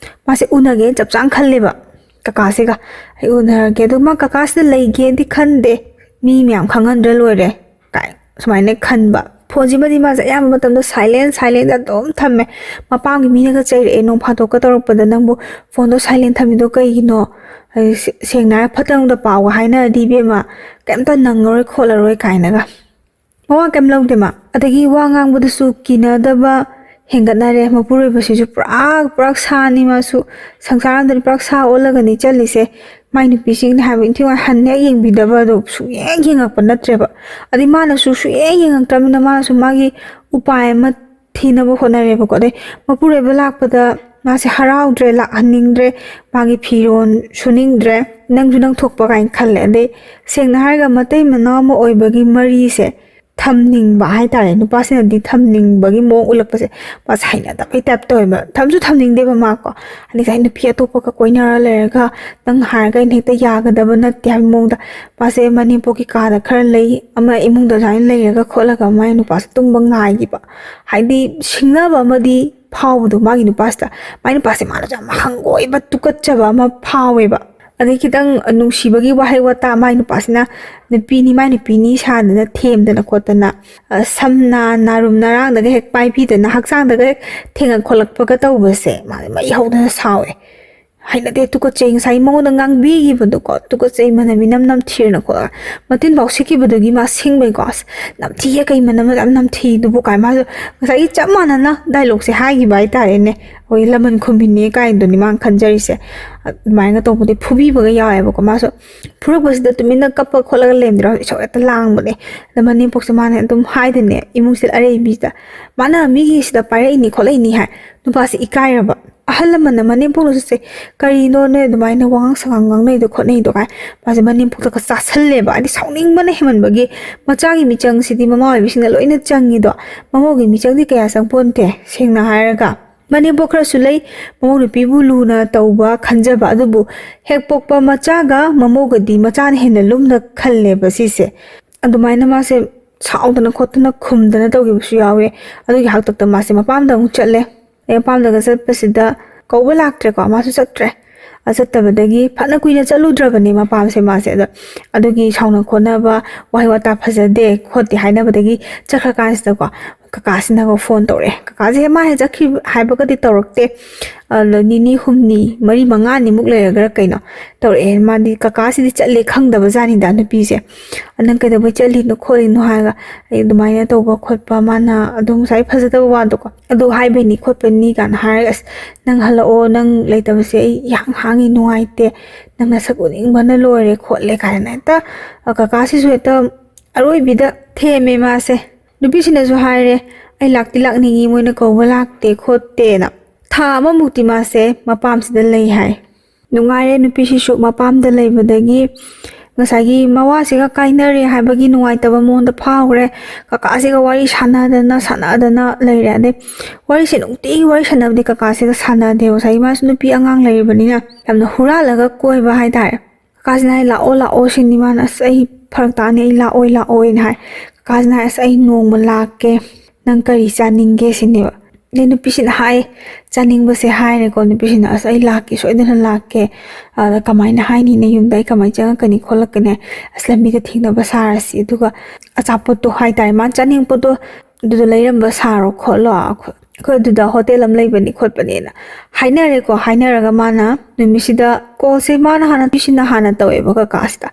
ꯃꯥꯁे ꯎꯅꯒꯦ ꯆꯞ ꯆꯥꯅ ꯈꯜꯂꯦꯕ ꯀꯀꯥꯁꯤꯒ ꯑꯩ ꯎꯅꯔꯒꯦ ꯑꯗꯨ ꯃꯥ ꯀꯀꯥꯁꯤꯗ ꯂꯩꯒꯦꯗꯤ ꯈꯟꯗꯦ ꯃꯤ ꯃꯌꯥꯝ ꯈꯪꯍꯟꯗ꯭ꯔ ꯂꯣꯏꯔꯦ ꯀꯥꯏ ꯁꯨꯃꯥꯏꯅ ꯈꯟꯕ ꯐꯣꯟꯁꯤꯃꯗꯤ ꯃꯥꯁꯦ ꯑꯌꯥꯝꯕ ꯃꯇꯝꯗ ꯁꯥꯏꯂꯦꯟꯗ ꯑꯗꯨꯝ ꯊꯝꯃꯦ ꯃꯄꯥꯝꯒꯤ ꯃꯤꯅꯒ ꯆꯩꯔꯛꯑꯦ ꯅꯣꯡ ꯐꯥꯗꯣꯛꯀ ꯇꯧꯔꯛꯄꯗ ꯅꯪꯕꯨ ꯐꯣꯟꯗꯣ ꯁꯥꯏꯂꯦꯟ ꯊꯝꯃꯤꯗꯣ ꯀꯩꯒꯤꯅꯣ ꯁꯦꯡꯅ ꯍꯥꯏꯔ ꯐꯠꯇꯅꯨꯡꯗ ꯄꯥꯎꯒ ꯍꯥꯏꯅꯔꯗꯤ ꯏꯕꯦꯝꯃ ꯀꯩꯝꯇ ꯅꯪꯉꯔꯣꯏ ꯈꯣꯠꯂꯔꯣꯏ ꯀꯥꯏꯅꯒ ꯃꯋꯥ ꯀꯩꯝ ꯂꯧꯗꯦ ꯃꯥ ꯑꯗꯒꯤ ꯋꯥ ꯉꯥꯡꯕꯗꯁꯨ ꯀꯤꯅꯗꯕ ꯍꯦꯟꯒꯠꯅꯔꯦ ꯃꯄꯨꯔꯣꯏꯕꯁꯤꯁꯨ ꯄꯨꯔꯥ ꯁꯥꯅꯤ ꯃꯥꯁꯨ ꯁꯪꯁꯥꯔ ꯑꯃꯗꯗꯤ ꯄꯨꯔꯥ ꯁꯥ ꯑꯣꯜꯂꯒꯅꯤ ꯆꯠꯂꯤꯁꯦ ꯃꯥꯏ ꯅꯨꯄꯤꯁꯤꯡꯅ ꯍꯥꯏꯕ ꯏꯟꯊꯤꯉꯥꯏ ꯍꯟꯅ ꯍꯦꯛ ꯌꯦꯡꯕꯤꯗꯕꯗꯣ ꯁꯨꯡꯌꯦꯡ ꯌꯦꯡꯉꯛꯄ ꯅꯠꯇ꯭ꯔꯦꯕ ꯑꯗꯩ ꯃꯥꯅꯁꯨ ꯁꯨꯡꯌꯦꯡ ꯌꯦꯡꯉꯛꯇ꯭ꯔꯕꯅꯤꯅ ꯃꯥꯅꯁꯨ ꯃꯥꯒꯤ ꯎꯄꯥꯏ ꯑꯃ ꯊꯤꯅꯕ ꯍꯣꯠꯅꯔꯦꯕꯀꯣ ꯑꯗꯩ ꯃꯄꯨꯔꯣꯏꯕ ꯂꯥꯛꯄꯗ ꯃꯥꯁꯦ ꯍꯔꯥꯎꯗ꯭ꯔꯦ ꯂꯥꯛꯍꯟꯅꯤꯡꯗ꯭ꯔꯦ ꯃꯥꯒꯤ ꯐꯤꯔꯣꯜ ꯁꯨꯅꯤꯡꯗ꯭ꯔꯦ ꯅꯪꯁꯨ ꯅꯪ ꯊꯣꯛꯄ ꯀꯥꯏꯅ ꯈꯜꯂꯦ ꯑꯗꯩ ꯁꯦꯡꯅ ꯍꯥꯏꯔꯒ ꯃꯇꯩ ꯃꯅꯥꯎ ꯑꯃ ꯑꯣꯏꯕꯒꯤ ꯃꯔꯤꯁꯦ ꯊꯝꯅꯤꯡꯕ ꯍꯥꯏꯇꯥꯔꯦ ꯅꯨꯄꯥꯁꯤꯅꯗꯤ ꯊꯝꯅꯤꯡꯕꯒꯤ ꯃꯑꯣꯡ ꯎꯠꯂꯛꯄꯁꯦ ꯃꯥꯁꯦ ꯍꯩꯅꯗꯕꯩ ꯇꯥꯏꯞ ꯇꯧꯋꯦꯕ ꯊꯝꯁꯨ ꯊꯝꯅꯤꯡꯗꯦꯕ ꯃꯥꯀꯣ ꯑꯗꯩ ꯅꯨꯄꯤ ꯑꯇꯣꯞꯄꯒ ꯀꯣꯏꯅꯔ ꯂꯩꯔꯒ ꯅꯪ ꯍꯥꯏꯔꯒ ꯑꯩꯅ ꯍꯦꯛꯇ ꯌꯥꯒꯗꯕ ꯅꯠꯇꯦ ꯍꯥꯏꯕ ꯃꯑꯣꯡꯗ ꯃꯥꯁꯦ ꯃꯅꯦꯝꯄꯣꯛꯀꯤ ꯀꯥꯗ ꯈꯔ ꯂꯩ ꯑꯃ ꯏꯃꯨꯡꯗ ꯑꯗꯨꯃꯥꯏꯅ ꯂꯩꯔꯒ ꯈꯣꯠꯂꯒ ꯃꯥꯏ ꯅꯨꯄꯥꯁꯦ ꯇꯨꯝꯕ ꯉꯥꯏꯈꯤꯕ ꯍꯥꯏꯗꯤ ꯁꯤꯡꯅꯕ ꯑꯃꯗꯤ ꯐꯥꯎꯕꯗꯣ ꯃꯥꯒꯤ ꯅꯨꯄꯥꯁꯤꯗ ꯃꯥꯏ ꯅꯨꯄꯥꯁꯦ ꯃꯥꯅꯁꯨ ꯌꯥꯝ ꯍꯪꯒꯣꯏꯕ ꯇꯨꯀꯠꯆꯕ ꯑꯃ ꯐꯥꯎꯋꯦꯕ ꯑꯗꯩ ꯈꯤꯇꯪ ꯅꯨꯡꯁꯤꯕꯒꯤ ꯋꯥꯍꯩ ꯋꯥꯇꯥ ꯃꯥꯏ ꯅꯨꯄꯥꯁꯤꯅ ꯃꯥꯏ ꯅꯨꯄꯤꯅꯤ ꯁꯥꯗꯅ ꯊꯦꯝꯗꯅ ꯈꯣꯠꯇꯅ ꯁꯝꯅ ꯅꯥꯔꯨꯝ ꯅꯔꯥꯡꯗꯒ ꯍꯦꯛ ꯄꯥꯏꯕꯤꯗꯅ ꯍꯛꯆꯥꯡꯗꯒ ꯍꯦꯛ ꯊꯦꯡꯒꯠ ꯈꯣꯠꯂꯛꯄꯒ ꯇꯧꯕꯁꯦ ꯃꯥꯁꯦ ꯃꯩ ꯍꯧꯗꯅ ꯁꯥꯎꯋꯦ ꯍꯩꯅꯗꯦ ꯇꯨꯀꯠꯆꯩ ꯉꯁꯥꯏ ꯃꯉꯣꯟꯗ ꯉꯥꯡꯕꯤꯈꯤꯕꯗꯣꯀꯣ ꯇꯨꯀꯠꯆꯩ ꯃꯅꯝ ꯅꯝꯊꯤꯔꯅ ꯈꯣꯠꯂꯒ ꯃꯇꯤꯟꯐꯥꯎ ꯁꯤꯠꯈꯤꯕꯗꯨꯒꯤ ꯃꯥ ꯁꯤꯡꯕꯩꯀꯣ ꯑꯁ ꯅꯝꯊꯤꯌꯦ ꯀꯩ ꯃꯅꯝ ꯌꯥꯝ ꯅꯝꯊꯤꯗꯨꯕꯨ ꯀꯥꯏ ꯃꯥꯁꯨ ꯉꯁꯥꯏꯒꯤ ꯆꯞ ꯃꯥꯟꯅꯅ ꯗꯥꯏꯂꯣꯛꯁꯦ ꯍꯥꯏꯈꯤꯕ ꯍꯥꯏꯇꯥꯔꯦꯅꯦ ꯍꯣꯏ ꯂꯃꯟ ꯈꯨꯝꯕꯤꯅꯦ ꯀꯥꯏꯗꯨꯅꯤ ꯃꯥꯅ ꯈꯟꯖꯔꯤꯁꯦ ꯑꯗꯨꯃꯥꯏꯅ ꯇꯧꯕꯗꯤ ꯐꯨꯕꯤꯕꯒ ꯌꯥꯎꯋꯦꯕꯀꯣ ꯃꯥꯁꯨ ꯐꯨꯔꯛꯄꯁꯤꯗ ꯇꯨꯃꯤꯟꯅ ꯀꯞꯄ ꯈꯣꯠꯂꯒ ꯂꯩꯔꯝꯗ꯭ꯔꯣ ꯏꯁꯧ ꯍꯦꯛꯇ ꯂꯥꯡꯕꯅꯦ ꯑꯗ ꯃꯅꯦꯝꯄꯣꯛꯁꯦ ꯃꯥꯅ ꯑꯗꯨꯝ ꯍꯥꯏꯗꯣꯏꯅꯦ ꯏꯃꯨꯡꯁꯤꯗ ꯑꯔꯩꯕꯤꯁꯤꯗ ꯃꯥꯅ ꯃꯤꯒꯤꯁꯤꯗ ꯄꯥꯏꯔꯛꯏꯅꯤ ꯈꯣꯠꯂꯛꯏꯅꯤ ꯍꯥꯏ ꯅꯨꯄꯥꯁꯦ ꯏꯀꯥꯏꯔꯕ ꯑꯍꯜ ꯂꯃꯟꯅ ꯃꯅꯦꯝꯄꯣꯛꯅꯁꯨ ꯁꯦ ꯀꯔꯤꯅꯣ ꯅꯣꯏ ꯑꯗꯨꯃꯥꯏꯅ ꯋꯥꯉꯥꯡ ꯁꯉꯥꯡ ꯉꯥꯡꯅꯩꯗꯣ ꯈꯣꯠꯅꯩꯗꯣ ꯀꯥꯏ ꯃꯥꯁꯦ ꯃꯅꯦꯝꯄꯣꯛꯇꯒ ꯆꯥꯁꯜꯂꯦꯕ ꯍꯥꯏꯗꯤ ꯁꯥꯎꯅꯤꯡꯕꯅ ꯍꯦꯃꯟꯕꯒꯤ ꯃꯆꯥꯒꯤ ꯃꯤꯆꯪꯁꯤꯗꯤ ꯃꯃꯥ ꯑꯣꯏꯕꯤꯁꯤꯡꯅ ꯂꯣꯏꯅ ꯆꯪꯉꯤꯗꯣ ꯃꯃꯧꯒꯤ ꯃꯤꯆꯪꯗꯤ ꯀꯌꯥ ꯆꯪꯄꯣꯟꯇꯦ ꯁꯦꯡꯅ ꯍꯥꯏꯔꯒ ꯃꯅꯦꯝꯄꯣꯛ ꯈꯔꯁꯨ ꯂꯩ ꯃꯃꯧ ꯅꯨꯄꯤꯕꯨ ꯂꯨꯅ ꯇꯧꯕ ꯈꯟꯖꯕ ꯑꯗꯨꯕꯨ ꯍꯦꯛ ꯄꯣꯛꯄ ꯃꯆꯥꯒ ꯃꯃꯧꯒꯗꯤ ꯃꯆꯥꯅ ꯍꯦꯟꯅ ꯂꯨꯝꯅ ꯈꯜꯂꯦꯕ ꯁꯤꯁꯦ ꯑꯗꯨꯃꯥꯏꯅ ꯃꯥꯁꯦ ꯁꯥꯎꯗꯅ ꯈꯣꯠꯇꯅ ꯈꯨꯝꯗꯅ ꯇꯧꯈꯤꯕꯁꯨ ꯌꯥꯎꯋꯦ ꯑꯗꯨꯒꯤ ꯍꯥꯛꯇꯛꯇ ꯃꯥꯁꯦ ꯃꯄꯥꯝꯗ ꯑꯃꯨꯛ ꯆꯠꯂꯦ ꯃꯄꯥꯝꯗꯒ ꯆꯠꯄꯁꯤꯗ ꯀꯧꯕ ꯂꯥꯛꯇ꯭ꯔꯦꯀꯣ ꯃꯥꯁꯨ ꯆꯠꯇ꯭ꯔꯦ ꯆꯠꯇꯕꯗꯒꯤ ꯐꯅ ꯀꯨꯏꯅ ꯆꯠꯂꯨꯗ꯭ꯔꯕꯅꯦ ꯃꯄꯥꯝꯁꯦ ꯃꯥꯁꯦ ꯑꯗ ꯑꯗꯨꯒꯤ ꯁꯥꯎꯅ ꯈꯣꯠꯅꯕ ꯋꯥꯍꯩ ꯋꯥꯇꯥ ꯐꯖꯗꯦ ꯈꯣꯠꯇꯦ ꯍꯥꯏꯅꯕꯗꯒꯤ ꯆꯠꯈ꯭ꯔꯀꯥꯟꯁꯤꯗꯀꯣ ꯀꯀꯥꯁꯤꯅꯒ ꯐꯣꯟ ꯇꯧꯔꯛꯑꯦ ꯀꯀꯥꯁꯦ ꯃꯥ ꯍꯦꯛ ꯆꯠꯈꯤꯕ ꯍꯥꯏꯕꯒꯗꯤ ꯇꯧꯔꯛꯇꯦ ꯅꯤꯅꯤ ꯍꯨꯝꯅꯤ ꯃꯔꯤ ꯃꯉꯥꯅꯤꯃꯨꯛ ꯂꯩꯔꯒ ꯀꯩꯅꯣ ꯇꯧꯔꯛꯑꯦ ꯃꯥꯗꯤ ꯀꯀꯥꯁꯤꯗꯤ ꯆꯠꯂꯦ ꯈꯪꯗꯕ ꯖꯥꯠꯅꯤꯗ ꯅꯨꯄꯤꯁꯦ ꯅꯪ ꯀꯩꯗꯧꯕꯩ ꯆꯠꯂꯤꯅꯣ ꯈꯣꯠꯂꯤꯅꯣ ꯍꯥꯏꯔꯒ ꯑꯩ ꯑꯗꯨꯃꯥꯏꯅ ꯇꯧꯕ ꯈꯣꯠꯄ ꯃꯥꯅ ꯑꯗꯨꯝ ꯉꯁꯥꯏ ꯐꯖꯗꯕ ꯋꯥꯗꯣꯀꯣ ꯑꯗꯨ ꯍꯥꯏꯕꯩꯅꯤ ꯈꯣꯠꯄꯩꯅꯤ ꯀꯥꯏꯅ ꯍꯥꯏꯔꯒ ꯑꯁ ꯅꯪ ꯍꯜꯂꯛꯑꯣ ꯅꯪ ꯂꯩꯇꯕꯁꯦ ꯑꯩ ꯌꯥꯝ ꯍꯥꯡꯉꯤ ꯅꯨꯡꯉꯥꯏꯇꯦ ꯅꯪ ꯅꯁꯛ ꯎꯅꯤꯡꯕꯅ ꯂꯣꯏꯔꯦ ꯈꯣꯠꯂꯦ ꯀꯥꯏꯅ ꯍꯦꯛꯇ ꯀꯀꯥꯁꯤꯁꯨ ꯍꯦꯛꯇ ꯑꯔꯣꯏꯕꯤꯗ ꯊꯦꯝꯃꯦ ꯃꯥꯁꯦ ꯅꯨꯄꯤꯁꯤꯅꯁꯨ ꯍꯥꯏꯔꯦ ꯑꯩ ꯂꯥꯛꯇꯤ ꯂꯥꯛꯅꯤꯡꯉꯤ ꯃꯣꯏꯅ ꯀꯧꯕ ꯂꯥꯛꯇꯦ ꯈꯣꯠꯇꯦꯅ ꯊꯥ ꯑꯃꯃꯨꯛꯇꯤ ꯃꯥꯁꯦ ꯃꯄꯥꯝꯁꯤꯗ ꯂꯩ ꯍꯥꯏ ꯅꯨꯡꯉꯥꯏꯔꯦ ꯅꯨꯄꯤꯁꯤꯁꯨ ꯃꯄꯥꯝꯗ ꯂꯩꯕꯗꯒꯤ ꯉꯁꯥꯏꯒꯤ ꯃꯋꯥꯁꯤꯒ ꯀꯥꯏꯅꯔꯦ ꯍꯥꯏꯕꯒꯤ ꯅꯨꯡꯉꯥꯏꯇꯕ ꯃꯉꯣꯟꯗ ꯐꯥꯎꯈ꯭ꯔꯦ ꯀꯀꯥꯁꯤꯒ ꯋꯥꯔꯤ ꯁꯥꯟꯅꯗꯅ ꯂꯩꯔꯦ ꯑꯗꯩ ꯋꯥꯔꯤꯁꯦ ꯅꯨꯡꯇꯤꯒꯤ ꯋꯥꯔꯤ ꯁꯥꯟꯅꯕꯗꯤ ꯀꯀꯥꯁꯤꯒ ꯁꯥꯟꯅꯗꯦꯕ ꯉꯁꯥꯏꯒꯤ ꯃꯥꯁꯨ ꯅꯨꯄꯤ ꯑꯉꯥꯡ ꯂꯩꯔꯤꯕꯅꯤꯅ ꯌꯥꯝꯅ ꯍꯨꯔꯥꯜꯂꯒ ꯀꯣꯏꯕ ꯍꯥꯏꯇꯥꯔꯦ ꯀꯀꯥꯁꯤꯅ ꯍꯥꯏ ꯂꯥꯛꯑꯣ ꯂꯥꯛꯑꯣ ꯁꯤꯅꯤ ꯃꯥꯅ ꯑꯁ ꯑꯩ ꯐꯔꯛ ꯇꯥꯅꯤ ꯑꯩ ꯂꯥꯛꯑꯣꯏꯅ ꯍꯥꯏ ꯀꯀꯥꯁꯤꯅ ꯍꯥꯏ ꯑꯁ ꯑꯩ ꯅꯣꯡꯃ ꯂꯥꯛꯀꯦ ꯅꯪ ꯀꯔꯤ ꯆꯥꯅꯤꯡꯒꯦ ꯁꯤꯅꯦꯕ ꯑꯗꯩ ꯅꯨꯄꯤꯁꯤꯅ ꯍꯥꯏ ꯆꯥꯅꯤꯡꯕꯁꯦ ꯍꯥꯏꯔꯦꯀꯣ ꯅꯨꯄꯤꯁꯤꯅ ꯑꯁ ꯑꯩ ꯂꯥꯛꯀꯦ ꯁꯣꯏꯗꯅ ꯂꯥꯛꯀꯦ ꯑꯗ ꯀꯃꯥꯏꯅ ꯍꯥꯏꯅꯤ ꯌꯨꯝꯗ ꯑꯩ ꯀꯃꯥꯏꯅ ꯆꯪꯉꯛꯀꯅꯤ ꯈꯣꯠꯂꯛꯀꯅꯤ ꯑꯁ ꯂꯝꯕꯤꯗ ꯊꯦꯡꯅꯕ ꯁꯥꯔꯁꯤ ꯑꯗꯨꯒ ꯑꯆꯥꯄꯣꯠꯇꯣ ꯍꯥꯏꯇꯥꯔꯦ ꯃꯥꯅ ꯆꯥꯅꯤꯡꯕ ꯄꯣꯠꯇꯣ ꯑꯗꯨꯗ ꯂꯩꯔꯝꯕ ꯁꯥꯔꯣ ꯈꯣꯠꯂꯣ ꯑꯩꯈꯣꯏ ꯑꯗꯨꯗ ꯍꯣꯇꯦꯜ ꯑꯃ ꯂꯩꯕꯅꯤ ꯈꯣꯠꯄꯅꯦꯅ ꯍꯥꯏꯅꯔꯦꯀꯣ ꯍꯥꯏꯅꯔꯒ ꯃꯥꯅ ꯅꯨꯃꯤꯠꯁꯤꯗ ꯀꯣꯜꯁꯦ ꯃꯥꯅ ꯅꯨꯄꯤꯁꯤꯅ ꯍꯥꯟꯅ ꯇꯧꯋꯦꯕ ꯀꯀꯥꯁꯤꯗ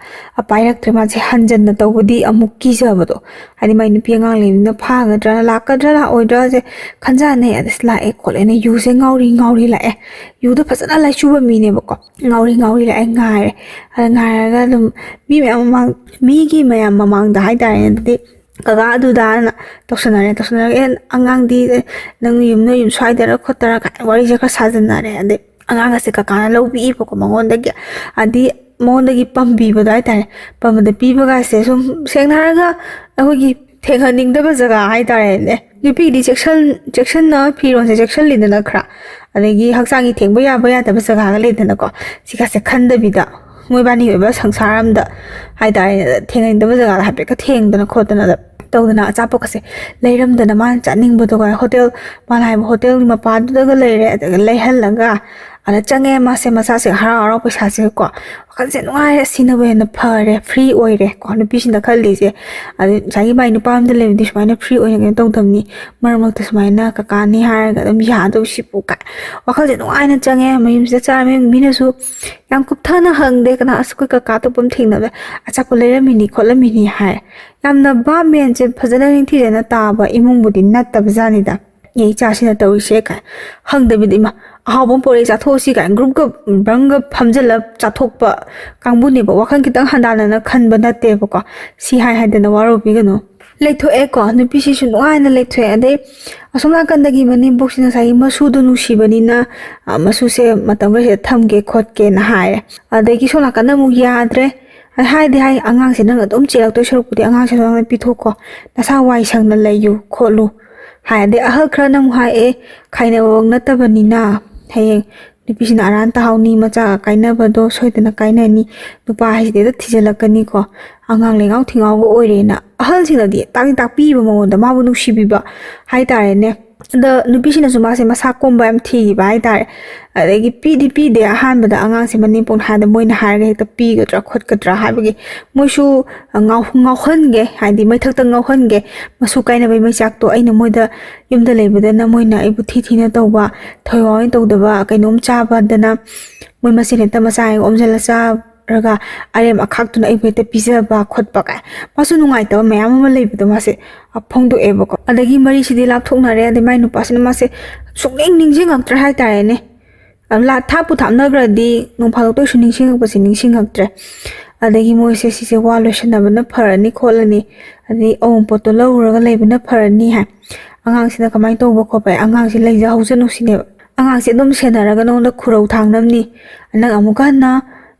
ꯄꯥꯏꯔꯛꯇ꯭ꯔꯦ ꯃꯥꯁꯦ ꯍꯟꯖꯟꯅ ꯇꯧꯕꯗꯤ ꯑꯃꯨꯛ ꯀꯤꯖꯕꯗꯣ ꯍꯥꯏꯗꯤ ꯃꯥꯏ ꯅꯨꯄꯤ ꯑꯉꯥꯡ ꯂꯩꯕꯅꯤꯅ ꯐꯥꯒꯗ꯭ꯔꯥ ꯂꯥꯛꯀꯗ꯭ꯔꯥ ꯂꯥꯛꯑꯣꯏꯗ꯭ꯔꯥꯁꯦ ꯈꯟꯖꯥꯟꯅꯩ ꯑꯁ ꯂꯥꯛꯑꯦ ꯈꯣꯠꯂꯦꯅ ꯌꯨꯁꯦ ꯉꯥꯎꯔꯤ ꯂꯥꯛꯑꯦ ꯌꯨꯗ ꯐꯖꯅ ꯂꯥꯏꯆꯨꯕ ꯃꯤꯅꯦꯕꯀോ ꯉꯥꯎꯔꯤ ꯂꯥꯛꯑꯦ ꯉꯥꯏꯔꯦ ꯑꯗ ꯉꯥꯏꯔꯒ ꯑꯗꯨꯝ ꯃꯤꯒꯤ ꯃꯌꯥꯝ ꯃꯃꯥꯡꯗ ꯍꯥꯏꯇꯥꯔꯦ ꯑꯗꯨꯗꯤ ꯀꯀꯥ ꯑꯗꯨꯗꯥꯅ ꯇꯧꯁꯟꯅꯔꯒ ꯑꯉꯥꯡꯗꯤ ꯅꯪ ꯅꯣꯏ ꯌꯨꯝ ꯁ꯭ꯋꯥꯏꯗꯔ ꯈꯣꯠꯇꯔ ꯋꯥꯔꯤꯁꯦ ꯈꯔ ꯁꯥꯖꯟꯅꯔꯦ ꯑꯗꯩ ꯑꯉꯥꯡ ꯑꯁꯦ ꯀꯀꯥꯅ ꯂꯧꯕꯤꯏꯕꯀꯣ ꯃꯉꯣꯟꯗꯒꯤ ꯃꯉꯣꯟꯗꯒꯤ ꯄꯝꯕꯤꯕꯗꯣ ꯍꯥꯏꯇꯥꯔꯦ ꯄꯝꯕꯗ ꯄꯤꯕꯒꯁꯦ ꯁꯨꯝ ꯁꯦꯡꯅ ꯍꯥꯏꯔꯒ ꯑꯩꯈꯣꯏꯒꯤ ꯊꯦꯡꯍꯟꯅꯤꯡꯗꯕ ꯖꯒꯥ ꯍꯥꯏꯇꯥꯔꯦꯅꯦ ꯅꯨꯄꯤꯗꯤ ꯆꯦꯛꯁꯤꯟꯅ ꯐꯤꯔꯣꯟꯁꯦ ꯆꯦꯛꯁꯤꯜꯂꯤꯗꯅ ꯈꯔ ꯑꯗꯒꯤ ꯍꯛꯆꯥꯡꯒꯤ ꯊꯦꯡꯕ ꯌꯥꯗꯕ ꯖꯒꯥꯒ ꯂꯩꯗꯅꯀꯣ ꯁꯤꯒꯁꯦ ꯈꯟꯗꯕꯤꯗ ꯃꯣꯏꯕꯥꯅꯤ ꯑꯣꯏꯕ ꯁꯪꯁꯥꯔ ꯑꯝꯗ ꯍꯥꯏꯇꯥꯔꯦ ꯊꯦꯡꯍꯟꯅꯤꯡꯗꯕ ꯖꯒꯥꯗ ꯍꯥꯏꯐꯦꯠꯀ ꯊꯦꯡꯗꯅ ꯈꯣꯠꯇꯅ ꯇꯧꯗꯅ ꯑꯆꯥꯄꯣꯠꯀꯁꯦ ꯂꯩꯔꯝꯗꯅ ꯃꯥꯅ ꯆꯥꯅꯤꯡꯕꯗꯣ ꯃꯥꯅ ꯍꯥꯏꯕ ꯍꯣꯇꯦꯜꯒꯤ ꯃꯄꯥꯗꯨꯗꯒ ꯂꯩꯔꯦ ꯑꯗꯨꯒ ꯂꯩꯍꯜꯂꯒ ꯑꯗ ꯆꯪꯉꯦ ꯃꯥꯁꯦ ꯃꯆꯥꯁꯦ ꯍꯔꯥꯎ ꯄꯩꯁꯥꯁꯦꯀꯣ ꯋꯥꯈꯜꯁꯦ ꯅꯨꯡꯉꯥꯏꯔꯦ ꯁꯤꯅꯕꯨ ꯍꯦꯟꯅ ꯐꯔꯦ ꯐ꯭ꯔꯤ ꯑꯣꯏꯔꯦ ꯀꯣ ꯅꯨꯄꯤꯁꯤꯅ ꯈꯜꯂꯤꯁꯦ ꯑꯗꯩ ꯉꯁꯥꯏꯒꯤ ꯃꯥꯏ ꯅꯨꯄꯥ ꯑꯝꯗ ꯂꯩꯕꯗꯤ ꯁꯨꯃꯥꯏꯅ ꯐ꯭ꯔꯤ ꯑꯣꯏꯅ ꯀꯩꯅꯣ ꯇꯧꯗꯕꯅꯤ ꯃꯔꯛ ꯃꯔꯛꯇ ꯁꯨꯃꯥꯏꯅ ꯀꯀꯥꯅꯤ ꯍꯥꯏꯔꯒ ꯑꯗꯨꯝ ꯌꯥꯗꯧ ꯁꯤꯕꯨ ꯀꯥꯏ ꯋꯥꯈꯜꯁꯦ ꯅꯨꯡꯉꯥꯏꯅ ꯆꯪꯉꯦ ꯃꯌꯨꯝꯁꯤꯗ ꯆꯥꯔꯝꯃꯦ ꯃꯤꯅꯁꯨ ꯌꯥꯝ ꯀꯨꯞꯊꯅ ꯍꯪꯗꯦ ꯀꯅꯥ ꯑꯁ ꯑꯩꯈꯣꯏ ꯀꯀꯥ ꯑꯇꯣꯞꯄ ꯑꯃ ꯊꯦꯡꯅꯕ ꯑꯆꯥꯄꯣꯠ ꯂꯩꯔꯝꯃꯤꯅꯤ ꯈꯣꯠꯂꯝꯃꯤꯅꯤ ꯍꯥꯏ ꯌꯥꯝꯅ ꯚꯥꯞ ꯃꯦꯟꯁꯦ ꯐꯖꯅ ꯅꯤꯡꯊꯤꯖꯅ ꯇꯥꯕ ꯏꯃꯨꯡꯕꯨꯗꯤ ꯅꯠꯇꯕ ꯖꯥꯠꯅꯤꯗ ꯏꯆꯥꯁꯤꯅ ꯇꯧꯔꯤꯁꯦ ꯀꯥꯏ ꯍꯪꯗꯕꯤꯗ ꯏꯃꯥ ꯑꯍꯥꯎꯕ ꯑꯃ ꯄꯣꯔꯛꯑꯦ ꯆꯥꯊꯣꯛꯑꯁꯤ ꯀꯥꯏ ꯒ꯭ꯔꯨꯞꯀ ꯕꯪꯒ ꯐꯝꯖꯤꯜꯂ ꯆꯥꯊꯣꯛꯄ ꯀꯥꯡꯕꯨꯅꯦꯕ ꯋꯥꯈꯜ ꯈꯤꯇꯪ ꯍꯟꯗꯥꯅꯅ ꯈꯟꯕ ꯅꯠꯇꯦꯕꯀꯣ ꯁꯤ ꯍꯥꯏꯗꯅ ꯋꯥꯔꯧꯕꯤꯒꯅꯨ ꯂꯩꯊꯣꯛꯑꯦꯀꯣ ꯅꯨꯄꯤꯁꯤꯁꯨ ꯅꯨꯡꯉꯥꯏꯅ ꯂꯩꯊꯣꯛꯑꯦ ꯑꯗꯩ ꯑꯁꯣꯝ ꯅꯥꯀꯟꯗꯒꯤ ꯃꯅꯦꯝꯄꯣꯛꯁꯤꯅ ꯉꯁꯥꯏꯒꯤ ꯃꯁꯨꯗꯣ ꯅꯨꯡꯁꯤꯕꯅꯤꯅ ꯃꯁꯨꯁꯦ ꯃꯇꯝ ꯈꯔꯁꯤꯗ ꯊꯝꯒꯦ ꯈꯣꯠꯀꯦꯅ ꯍꯥꯏꯔꯦ ꯑꯗꯒꯤ ꯁꯣꯝ ꯅꯥꯀꯟꯗ ꯑꯃꯨꯛ ꯌꯥꯗ꯭ꯔꯦ ꯍꯥꯏꯗꯤ ꯑꯉꯥꯡꯁꯦ ꯅꯪ ꯑꯗꯨꯝ ꯆꯦꯜꯂꯛꯇꯣꯏ ꯁꯔꯨꯛꯄꯨꯗꯤ ꯑꯉꯥꯡꯁꯦ ꯅꯪꯅ ꯄꯤꯊꯣꯛꯀꯣ ꯅꯁꯥ ꯋꯥꯏ ꯁꯪꯅ ꯂꯩꯌꯨ ꯈꯣꯠꯂꯨ ꯍꯥꯏ ꯑꯗꯩ ꯑꯍꯜ ꯈꯔꯅ ꯑꯃꯨꯛ ꯍꯥꯏꯑꯦ ꯈꯥꯏꯅꯕ ꯅꯠꯇꯕꯅꯤꯅ ꯍꯌꯦꯡ ꯅꯨꯄꯤꯁꯤꯅ ꯑꯔꯥꯟ ꯇꯥꯍꯧꯅꯤ ꯃꯆꯥꯒ ꯀꯥꯏꯅꯕꯗꯣ ꯁꯣꯏꯗꯅ ꯀꯥꯏꯅꯅꯤ ꯅꯨꯄꯥ ꯍꯥꯏꯁꯤꯗꯤ ꯍꯦꯛꯇ ꯊꯤꯖꯤꯜꯂꯛꯀꯅꯤꯀꯣ ꯑꯉꯥꯡ ꯂꯩꯉꯥꯎ ꯊꯤꯉꯥꯎꯒ ꯑꯣꯏꯔꯦꯅ ꯑꯍꯜꯁꯤꯡꯅꯗꯤ ꯇꯥꯛꯄꯤꯕ ꯃꯉꯣꯟꯗ ꯃꯥꯕꯨ ꯅꯨꯡꯁꯤꯕꯤꯕ ꯍꯥꯏꯇꯥꯔꯦꯅꯦ ꯑꯗ ꯅꯨꯄꯤꯁꯤꯅꯁꯨ ꯃꯥꯁꯦ ꯃꯁꯥ ꯀꯣꯝꯕ ꯌꯥꯝ ꯊꯤꯕ ꯍꯥꯏꯇꯥꯔꯦ ꯑꯗꯒꯤ ꯄꯤꯗꯦ ꯑꯍꯥꯟꯕꯗ ꯑꯉꯥꯡꯁꯦ ꯃꯅꯦꯝꯄꯣꯛꯅ ꯍꯥꯏꯕꯗ ꯃꯣꯏꯅ ꯍꯥꯏꯔꯒ ꯍꯦꯛꯇ ꯄꯤꯒꯗ꯭ꯔꯥ ꯈꯣꯠꯀꯗ꯭ꯔꯥ ꯍꯥꯏꯕꯒꯤ ꯃꯣꯏꯁꯨ ꯉꯥꯎꯍꯟꯒꯦ ꯍꯥꯏꯗꯤ ꯃꯩꯊꯛꯇ ꯉꯥꯎꯍꯟꯒꯦ ꯃꯁꯨ ꯀꯥꯏꯅꯕꯩ ꯃꯩꯆꯥꯛꯇꯣ ꯑꯩꯅ ꯃꯣꯏꯗ ꯌꯨꯝꯗ ꯂꯩꯕꯗꯅ ꯃꯣꯏꯅ ꯑꯩꯕꯨ ꯊꯤꯅ ꯇꯧꯕ ꯊꯋꯥꯏ ꯑꯣꯏꯅ ꯇꯧꯗꯕ ꯀꯩꯅꯣꯝ ꯆꯥꯕꯗꯅ ꯃꯣꯏ ꯃꯁꯦꯟ ꯍꯦꯛꯇ ꯃꯆꯥ ꯍꯦꯛ ꯑꯣꯝꯁꯤꯜꯂ ꯆꯥꯔꯒ ꯑꯔꯦꯝ ꯑꯈꯥꯛꯇꯨꯅ ꯑꯩꯕꯨ ꯍꯦꯛꯇ ꯄꯤꯖꯕ ꯈꯣꯠꯄ ꯀꯥꯏ ꯃꯥꯁꯨ ꯅꯨꯡꯉꯥꯏꯇꯕ ꯃꯌꯥꯝ ꯑꯃ ꯂꯩꯕꯗꯣ ꯃꯥꯁꯦ ꯑꯗꯒꯤ ꯃꯔꯤꯁꯤꯗꯤ ꯂꯥꯞꯊꯣꯛꯅꯔꯦ ꯑꯗꯩ ꯃꯥꯏ ꯅꯨꯄꯥꯁꯤꯅ ꯃꯥꯁꯦ ꯁꯨꯡꯅꯤꯡ ꯅꯤꯡꯁꯤꯡꯉꯛꯇ꯭ꯔꯦ ꯍꯥꯏꯇꯥꯔꯦꯅꯦ ꯊꯥꯛꯄꯨ ꯊꯥꯞꯅꯈ꯭ꯔꯗꯤ ꯅꯣꯡ ꯐꯥꯗꯣꯛꯇꯁꯨ ꯅꯤꯡꯁꯤꯡꯉꯛꯄꯁꯦ ꯅꯤꯡꯁꯤꯡꯉꯛꯇ꯭ꯔꯦ ꯑꯗꯒꯤ ꯃꯣꯏꯁꯦ ꯁꯤꯁꯦ ꯋꯥ ꯂꯣꯏꯁꯟꯅꯕꯅ ꯐꯔꯅꯤ ꯈꯣꯠꯂꯅꯤ ꯑꯗꯩ ꯑꯋꯨꯟꯄꯣꯠꯇꯣ ꯂꯧꯔꯨꯔꯒ ꯂꯩꯕꯅ ꯐꯔꯅꯤ ꯍꯥꯏ ꯑꯉꯥꯡꯁꯤꯅ ꯀꯃꯥꯏꯅ ꯇꯧꯕ ꯈꯣꯠꯄ ꯑꯉꯥꯡꯁꯦ ꯂꯩꯖꯍꯧꯁꯅꯨ ꯁꯤꯅꯦꯕ ꯑꯉꯥꯡꯁꯦ ꯑꯗꯨꯝ ꯁꯦꯟꯅꯔꯒ ꯅꯉꯣꯟꯗ ꯈꯨꯔꯧ ꯊꯥꯡꯅꯕꯅꯤ ꯅꯪ ꯑꯃꯨꯛꯀ ꯍꯟꯅ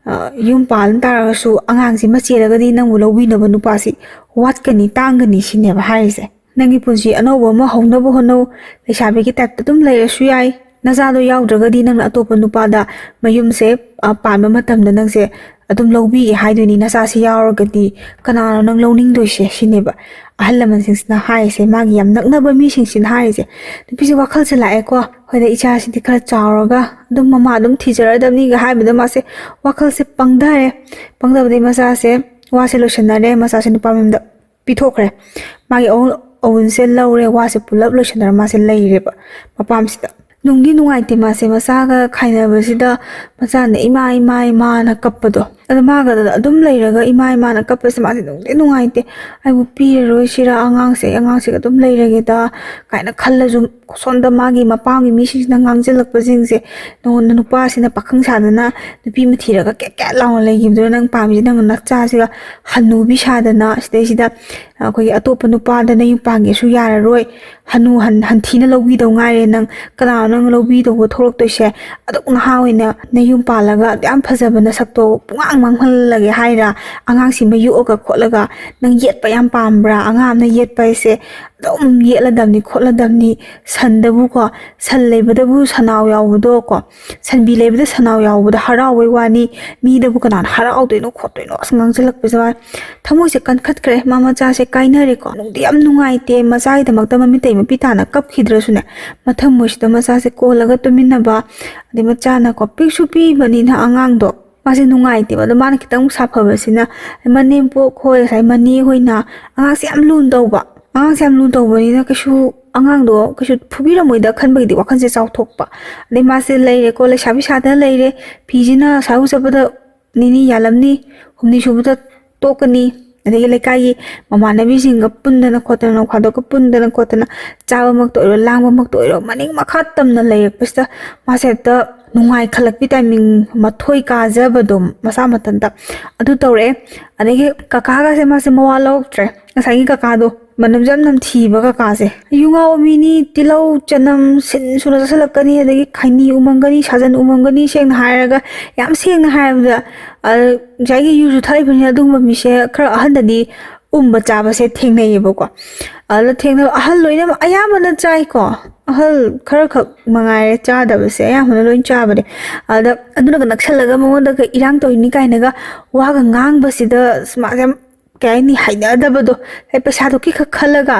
ꯌꯨꯝ ꯄꯥꯜ ꯇꯥꯔꯒꯁꯨ ꯑꯉꯥꯡꯁꯤ ꯃꯆꯦꯔꯒꯗꯤ ꯅꯪꯕꯨ ꯂꯧꯕꯤꯅꯕ ꯅꯨꯄꯥꯁꯤ ꯋꯥꯠꯀꯅꯤ ꯇꯥꯡꯒꯅꯤ ꯁꯤꯅꯦꯕ ꯍꯥꯏꯔꯤꯁꯦ ꯅꯪꯒꯤ ꯄꯨꯟꯁꯤ ꯑꯅꯧꯕ ꯑꯃ ꯍꯧꯅꯕ ꯍꯣꯠꯅꯧ ꯂꯩꯁꯥꯕꯤꯒꯤ ꯇꯥꯏꯞꯇ ꯑꯗꯨꯝ ꯂꯩꯔꯁꯨ ꯌꯥꯏ ꯅꯆꯥꯗꯣ ꯌꯥꯎꯗ꯭ꯔꯒꯗꯤ ꯅꯪꯅ ꯑꯇꯣꯞꯄ ꯅꯨꯄꯥꯗ ꯃꯌꯨꯝꯁꯦ ꯄꯥꯟꯕ ꯃꯇꯝꯗ ꯅꯪꯁꯦ ꯑꯗꯨꯝ ꯂꯧꯕꯤꯒꯦ ꯍꯥꯏꯗꯣꯏꯅꯤ ꯅꯆꯥꯁꯤ ꯌꯥꯎꯔꯒꯗꯤ ꯀꯅꯥꯅꯣ ꯅꯪ ꯂꯧꯅꯤꯡꯗꯣꯏꯁꯦ ꯁꯤꯅꯦꯕ ꯑꯍꯜ ꯂꯃꯟꯁꯤꯡꯁꯤꯅ ꯍꯥꯏꯔꯤꯁꯦ ꯃꯥꯒꯤ ꯌꯥꯝ ꯅꯛꯅꯕ ꯃꯤꯁꯤꯡꯁꯤꯅ ꯍꯥꯏꯔꯤꯁꯦ ꯅꯨꯄꯤꯁꯦ ꯋꯥꯈꯜꯁꯦ ꯂꯥꯛꯑꯦꯀꯣ ꯍꯣꯏꯗ ꯏꯆꯥꯁꯤꯗꯤ ꯈꯔ ꯆꯥꯎꯔꯒ ꯑꯗꯨꯝ ꯃꯃꯥ ꯑꯗꯨꯝ ꯊꯤꯖꯔꯗꯕꯅꯤꯒ ꯍꯥꯏꯕꯗ ꯃꯥꯁꯦ ꯋꯥꯈꯜꯁꯦ ꯄꯪꯊꯔꯦ ꯄꯪꯊꯕꯗꯒꯤ ꯃꯆꯥꯁꯦ ꯋꯥꯁꯦ ꯂꯣꯏꯁꯟꯅꯔꯦ ꯃꯆꯥꯁꯦ ꯅꯨꯄꯥ ꯃꯌꯨꯝꯗ ꯄꯤꯊꯣꯛꯈ꯭ꯔꯦ ꯃꯥꯒꯤ ꯑꯋꯨꯟꯁꯦ ꯂꯧꯔꯦ ꯋꯥꯁꯦ ꯄꯨꯜꯂꯞ ꯂꯣꯏꯁꯟꯅꯔ ꯃꯥꯁꯦ ꯂꯩꯔꯦꯕ ꯃꯄꯥꯝꯁꯤꯗ ꯅꯨꯡꯗꯤ ꯅꯨꯡꯉꯥꯏꯇꯦ ꯃꯥꯁꯦ ꯃꯆꯥꯒ ꯈꯥꯏꯅꯕꯁꯤda ꯃꯆꯥꯅ ꯏꯃꯥ ꯏꯃꯥ ꯏꯃꯥꯅ ꯀꯞꯄꯗꯣ ꯑꯗ ꯃꯥꯒ ꯑꯗꯨꯝ ꯂꯩꯔꯒ ꯏꯃꯥ ꯏꯃꯥꯅ ꯀꯞꯄꯁꯦ ꯃꯥꯁꯦ ꯅꯨꯡꯗꯤ ꯅꯨꯡꯉꯥꯏꯇꯦ ꯑꯩꯕꯨ ꯄꯤꯔꯔꯣꯏꯁꯤꯔ ꯑꯉꯥꯡꯁꯤꯒ ꯑꯗꯨꯝ ꯂꯩꯔꯒꯦꯗ ꯀꯥꯏꯅ ꯈꯜꯂꯁꯨ ꯁꯣꯝꯗ ꯃꯥꯒꯤ ꯃꯄꯥꯝꯒꯤ ꯃꯤꯁꯤꯡꯁꯤꯅ ꯉꯥꯡꯁꯤꯜꯂꯛꯄꯁꯤꯡꯁꯦ ꯅꯉꯣꯟꯗ ꯅꯨꯄꯥꯁꯤꯅ ꯄꯥꯈꯪ ꯁꯥꯗꯅ ꯅꯨꯄꯤ ꯑꯃ ꯊꯤꯔꯒ ꯀꯦꯠ ꯀꯦꯠ ꯂꯥꯎꯅ ꯂꯩꯈꯤꯕꯗꯨꯅ ꯅꯪ ꯄꯥꯝꯃꯤꯁꯦ ꯅꯪ ꯅꯆꯥꯁꯤꯒ ꯍꯟꯅꯨꯕꯤ ꯁꯥꯗꯅ ꯁꯤꯗꯩꯁꯤꯗ ꯑꯩꯈꯣꯏꯒꯤ ꯑꯇꯣꯞꯄ ꯅꯨꯄꯥꯗ ꯅꯌꯨꯝ ꯄꯥꯟꯒꯦꯁꯨ ꯌꯥꯔꯔꯣꯏ ꯍꯟꯊꯤꯅ ꯂꯧꯕꯤꯗꯧ ꯉꯥꯏꯔꯦ ꯅꯪ ꯀꯅꯥꯅꯣ ꯅꯪ ꯂꯧꯕꯤꯗꯧꯕ ꯊꯣꯛꯂꯛꯇꯣꯏꯁꯦ ꯑꯗꯨꯛ ꯅꯍꯥ ꯑꯣꯏꯅ ꯅꯌꯨꯝ ꯄꯥꯜꯂꯒ ꯌꯥꯝ ꯐꯖꯕ ꯅꯁꯛꯇꯣ ꯄꯨꯡꯉꯥꯡ ꯃꯥꯡꯍꯜꯂꯒꯦ ꯍꯥꯏꯔ ꯑꯉꯥꯡꯁꯤꯃ ꯌꯣꯛꯑꯒ ꯈꯣꯠꯂꯒ ꯅꯪ ꯌꯦꯠꯄ ꯌꯥꯝ ꯄꯥꯝꯕ꯭ꯔꯥ ꯑꯉꯥꯡ ꯑꯃꯅ ꯌꯦꯠꯄ ꯍꯥꯏꯁꯦ ꯑꯗꯨꯝ ꯌꯦꯠꯂꯗꯕꯅꯤ ꯈꯣꯠꯂꯗꯕꯅꯤ ꯁꯟꯗꯕꯨꯀꯣ ꯁꯟ ꯂꯩꯕꯗꯕꯨ ꯁꯅꯥꯎ ꯌꯥꯎꯕꯗꯣ ꯀꯣ ꯁꯟꯕꯤ ꯂꯩꯕꯗ ꯁꯅꯥꯎ ꯌꯥꯎꯕꯗ ꯍꯔꯥꯎꯕꯩ ꯋꯥꯅꯤ ꯃꯤꯗꯕꯨ ꯀꯅꯥꯅ ꯍꯔꯥꯎꯗꯣꯏꯅꯣ ꯈꯣꯠꯇꯣꯏꯅꯣ ꯑꯁ ꯉꯥꯡꯁꯤꯜꯂꯛꯄꯁꯦ ꯊꯃꯣꯏꯁꯦ ꯀꯟꯈꯠꯈ꯭ꯔꯦ ꯃꯆꯥꯁꯦ ꯀꯥꯏꯅꯔꯦꯀꯣ ꯅꯨꯡꯗꯤ ꯌꯥꯝ ꯅꯨꯡꯉꯥꯏꯇꯦ ꯃꯆꯥꯒꯤꯗꯃꯛꯇ ꯃꯃꯤꯠꯇꯩ ꯃꯄꯤ ꯇꯥꯅ ꯀꯞꯈꯤꯗ꯭ꯔꯁꯨꯅꯦ ꯃꯊꯪ ꯃꯣꯏꯁꯤꯗ ꯃꯆꯥꯁꯦ ꯀꯣꯜꯂꯒ ꯇꯨꯃꯤꯟꯅꯕ ꯑꯗꯩ ꯃꯆꯥꯅꯀꯣ ꯄꯤꯛꯁꯨ ꯄꯤꯕꯅꯤꯅ ꯑꯉꯥꯡꯗꯣ ꯃꯥꯁꯦ ꯅꯨꯡꯉꯥꯏꯇꯦꯕ ꯑꯗꯣ ꯃꯥꯅ ꯈꯤꯇꯪ ꯁꯥꯐꯕꯁꯤꯅ ꯃꯅꯦꯝꯄꯣꯛ ꯍꯣꯏ ꯉꯁꯥꯏ ꯃꯅꯦ ꯍꯣꯏꯅ ꯑꯉꯥꯡꯁꯦ ꯌꯥꯝ ꯂꯨꯅ ꯇꯧꯕ ꯑꯉꯥꯡꯁꯦ ꯌꯥꯝ ꯂꯨꯅ ꯇꯧꯕꯅꯤꯅ ꯀꯩꯁꯨ ꯑꯉꯥꯡꯗꯣ ꯀꯩꯁꯨ ꯐꯨꯕꯤꯔꯝꯃꯣꯏꯗ ꯈꯟꯕꯒꯤꯗꯤ ꯋꯥꯈꯜꯁꯦ ꯆꯥꯎꯊꯣꯛꯄ ꯑꯗꯩ ꯃꯥꯁꯦ ꯂꯩꯔꯦꯀꯣ ꯂꯩꯁꯥꯕꯤ ꯁꯥꯗꯅ ꯂꯩꯔꯦ ꯐꯤꯁꯤꯅ ꯁꯥꯎ ꯆꯠꯄꯗ ꯅꯤꯅꯤ ꯌꯥꯜꯂꯝꯅꯤ ꯍꯨꯝꯅꯤ ꯁꯨꯕꯗ ꯇꯣꯛꯀꯅꯤ ꯑꯗꯒꯤ ꯂꯩꯀꯥꯏꯒꯤ ꯃꯃꯥꯟꯅꯕꯤꯁꯤꯡꯒ ꯄꯨꯟꯗꯅ ꯈꯣꯠꯇꯅ ꯅꯣꯡ ꯐꯥꯗꯣꯛꯀ ꯄꯨꯟꯗꯅ ꯈꯣꯠꯇꯅ ꯆꯥꯕꯃꯛꯇ ꯑꯣꯏꯔꯣ ꯂꯥꯡꯕꯃꯛꯇ ꯑꯣꯏꯔꯣ ꯃꯅꯤꯡ ꯃꯈꯥ ꯇꯝꯅ ꯂꯩꯔꯛꯄꯁꯤꯗ ꯃꯥꯁꯦ ꯍꯦꯛꯇ ꯅꯨꯡꯉꯥꯏꯈꯠꯂꯛꯄꯤ ꯇꯥꯏꯃꯤꯡ ꯃꯊꯣꯏ ꯀꯥꯖꯕꯗꯣ ꯃꯁꯥ ꯃꯊꯟꯇ ꯑꯗꯨ ꯇꯧꯔꯛꯑꯦ ꯑꯗꯒꯤ ꯀꯀꯥꯒꯁꯦ ꯃꯥꯁꯦ ꯃꯋꯥ ꯂꯧꯔꯛꯇ꯭ꯔꯦ ꯉꯁꯥꯏꯒꯤ ꯀꯀꯥꯗꯣ ꯃꯅꯝꯁꯨ ꯌꯥꯝ ꯅꯝꯊꯤꯕ ꯀꯀꯥꯁꯦ ꯌꯨꯉꯥꯎꯕ ꯃꯤꯅꯤ ꯇꯤꯜꯍꯧ ꯆꯅꯝ ꯁꯤꯟ ꯁꯨꯅ ꯆꯠꯁꯤꯜꯂꯛꯀꯅꯤ ꯑꯗꯒꯤ ꯈꯩꯅꯤ उमंगनी साजन उमंगनी सेंग हायरगा याम सेंग हायबदा जायगी युजु थाइबनि अदुंबा मिसे खर अहनदि उम्बा चाबसे थेंगनैयेबको अल थेंगन अहल लोइना अयामना चाइको अहल खर ख मंगायरे चादबसे अयामना लोइन चाबदे अदा अदुनगा नक्सलगा मंगोंदगा इरांग तोइनि काइनगा वागा ngangbasida smaja kaini hainadabado पैसा की खलगा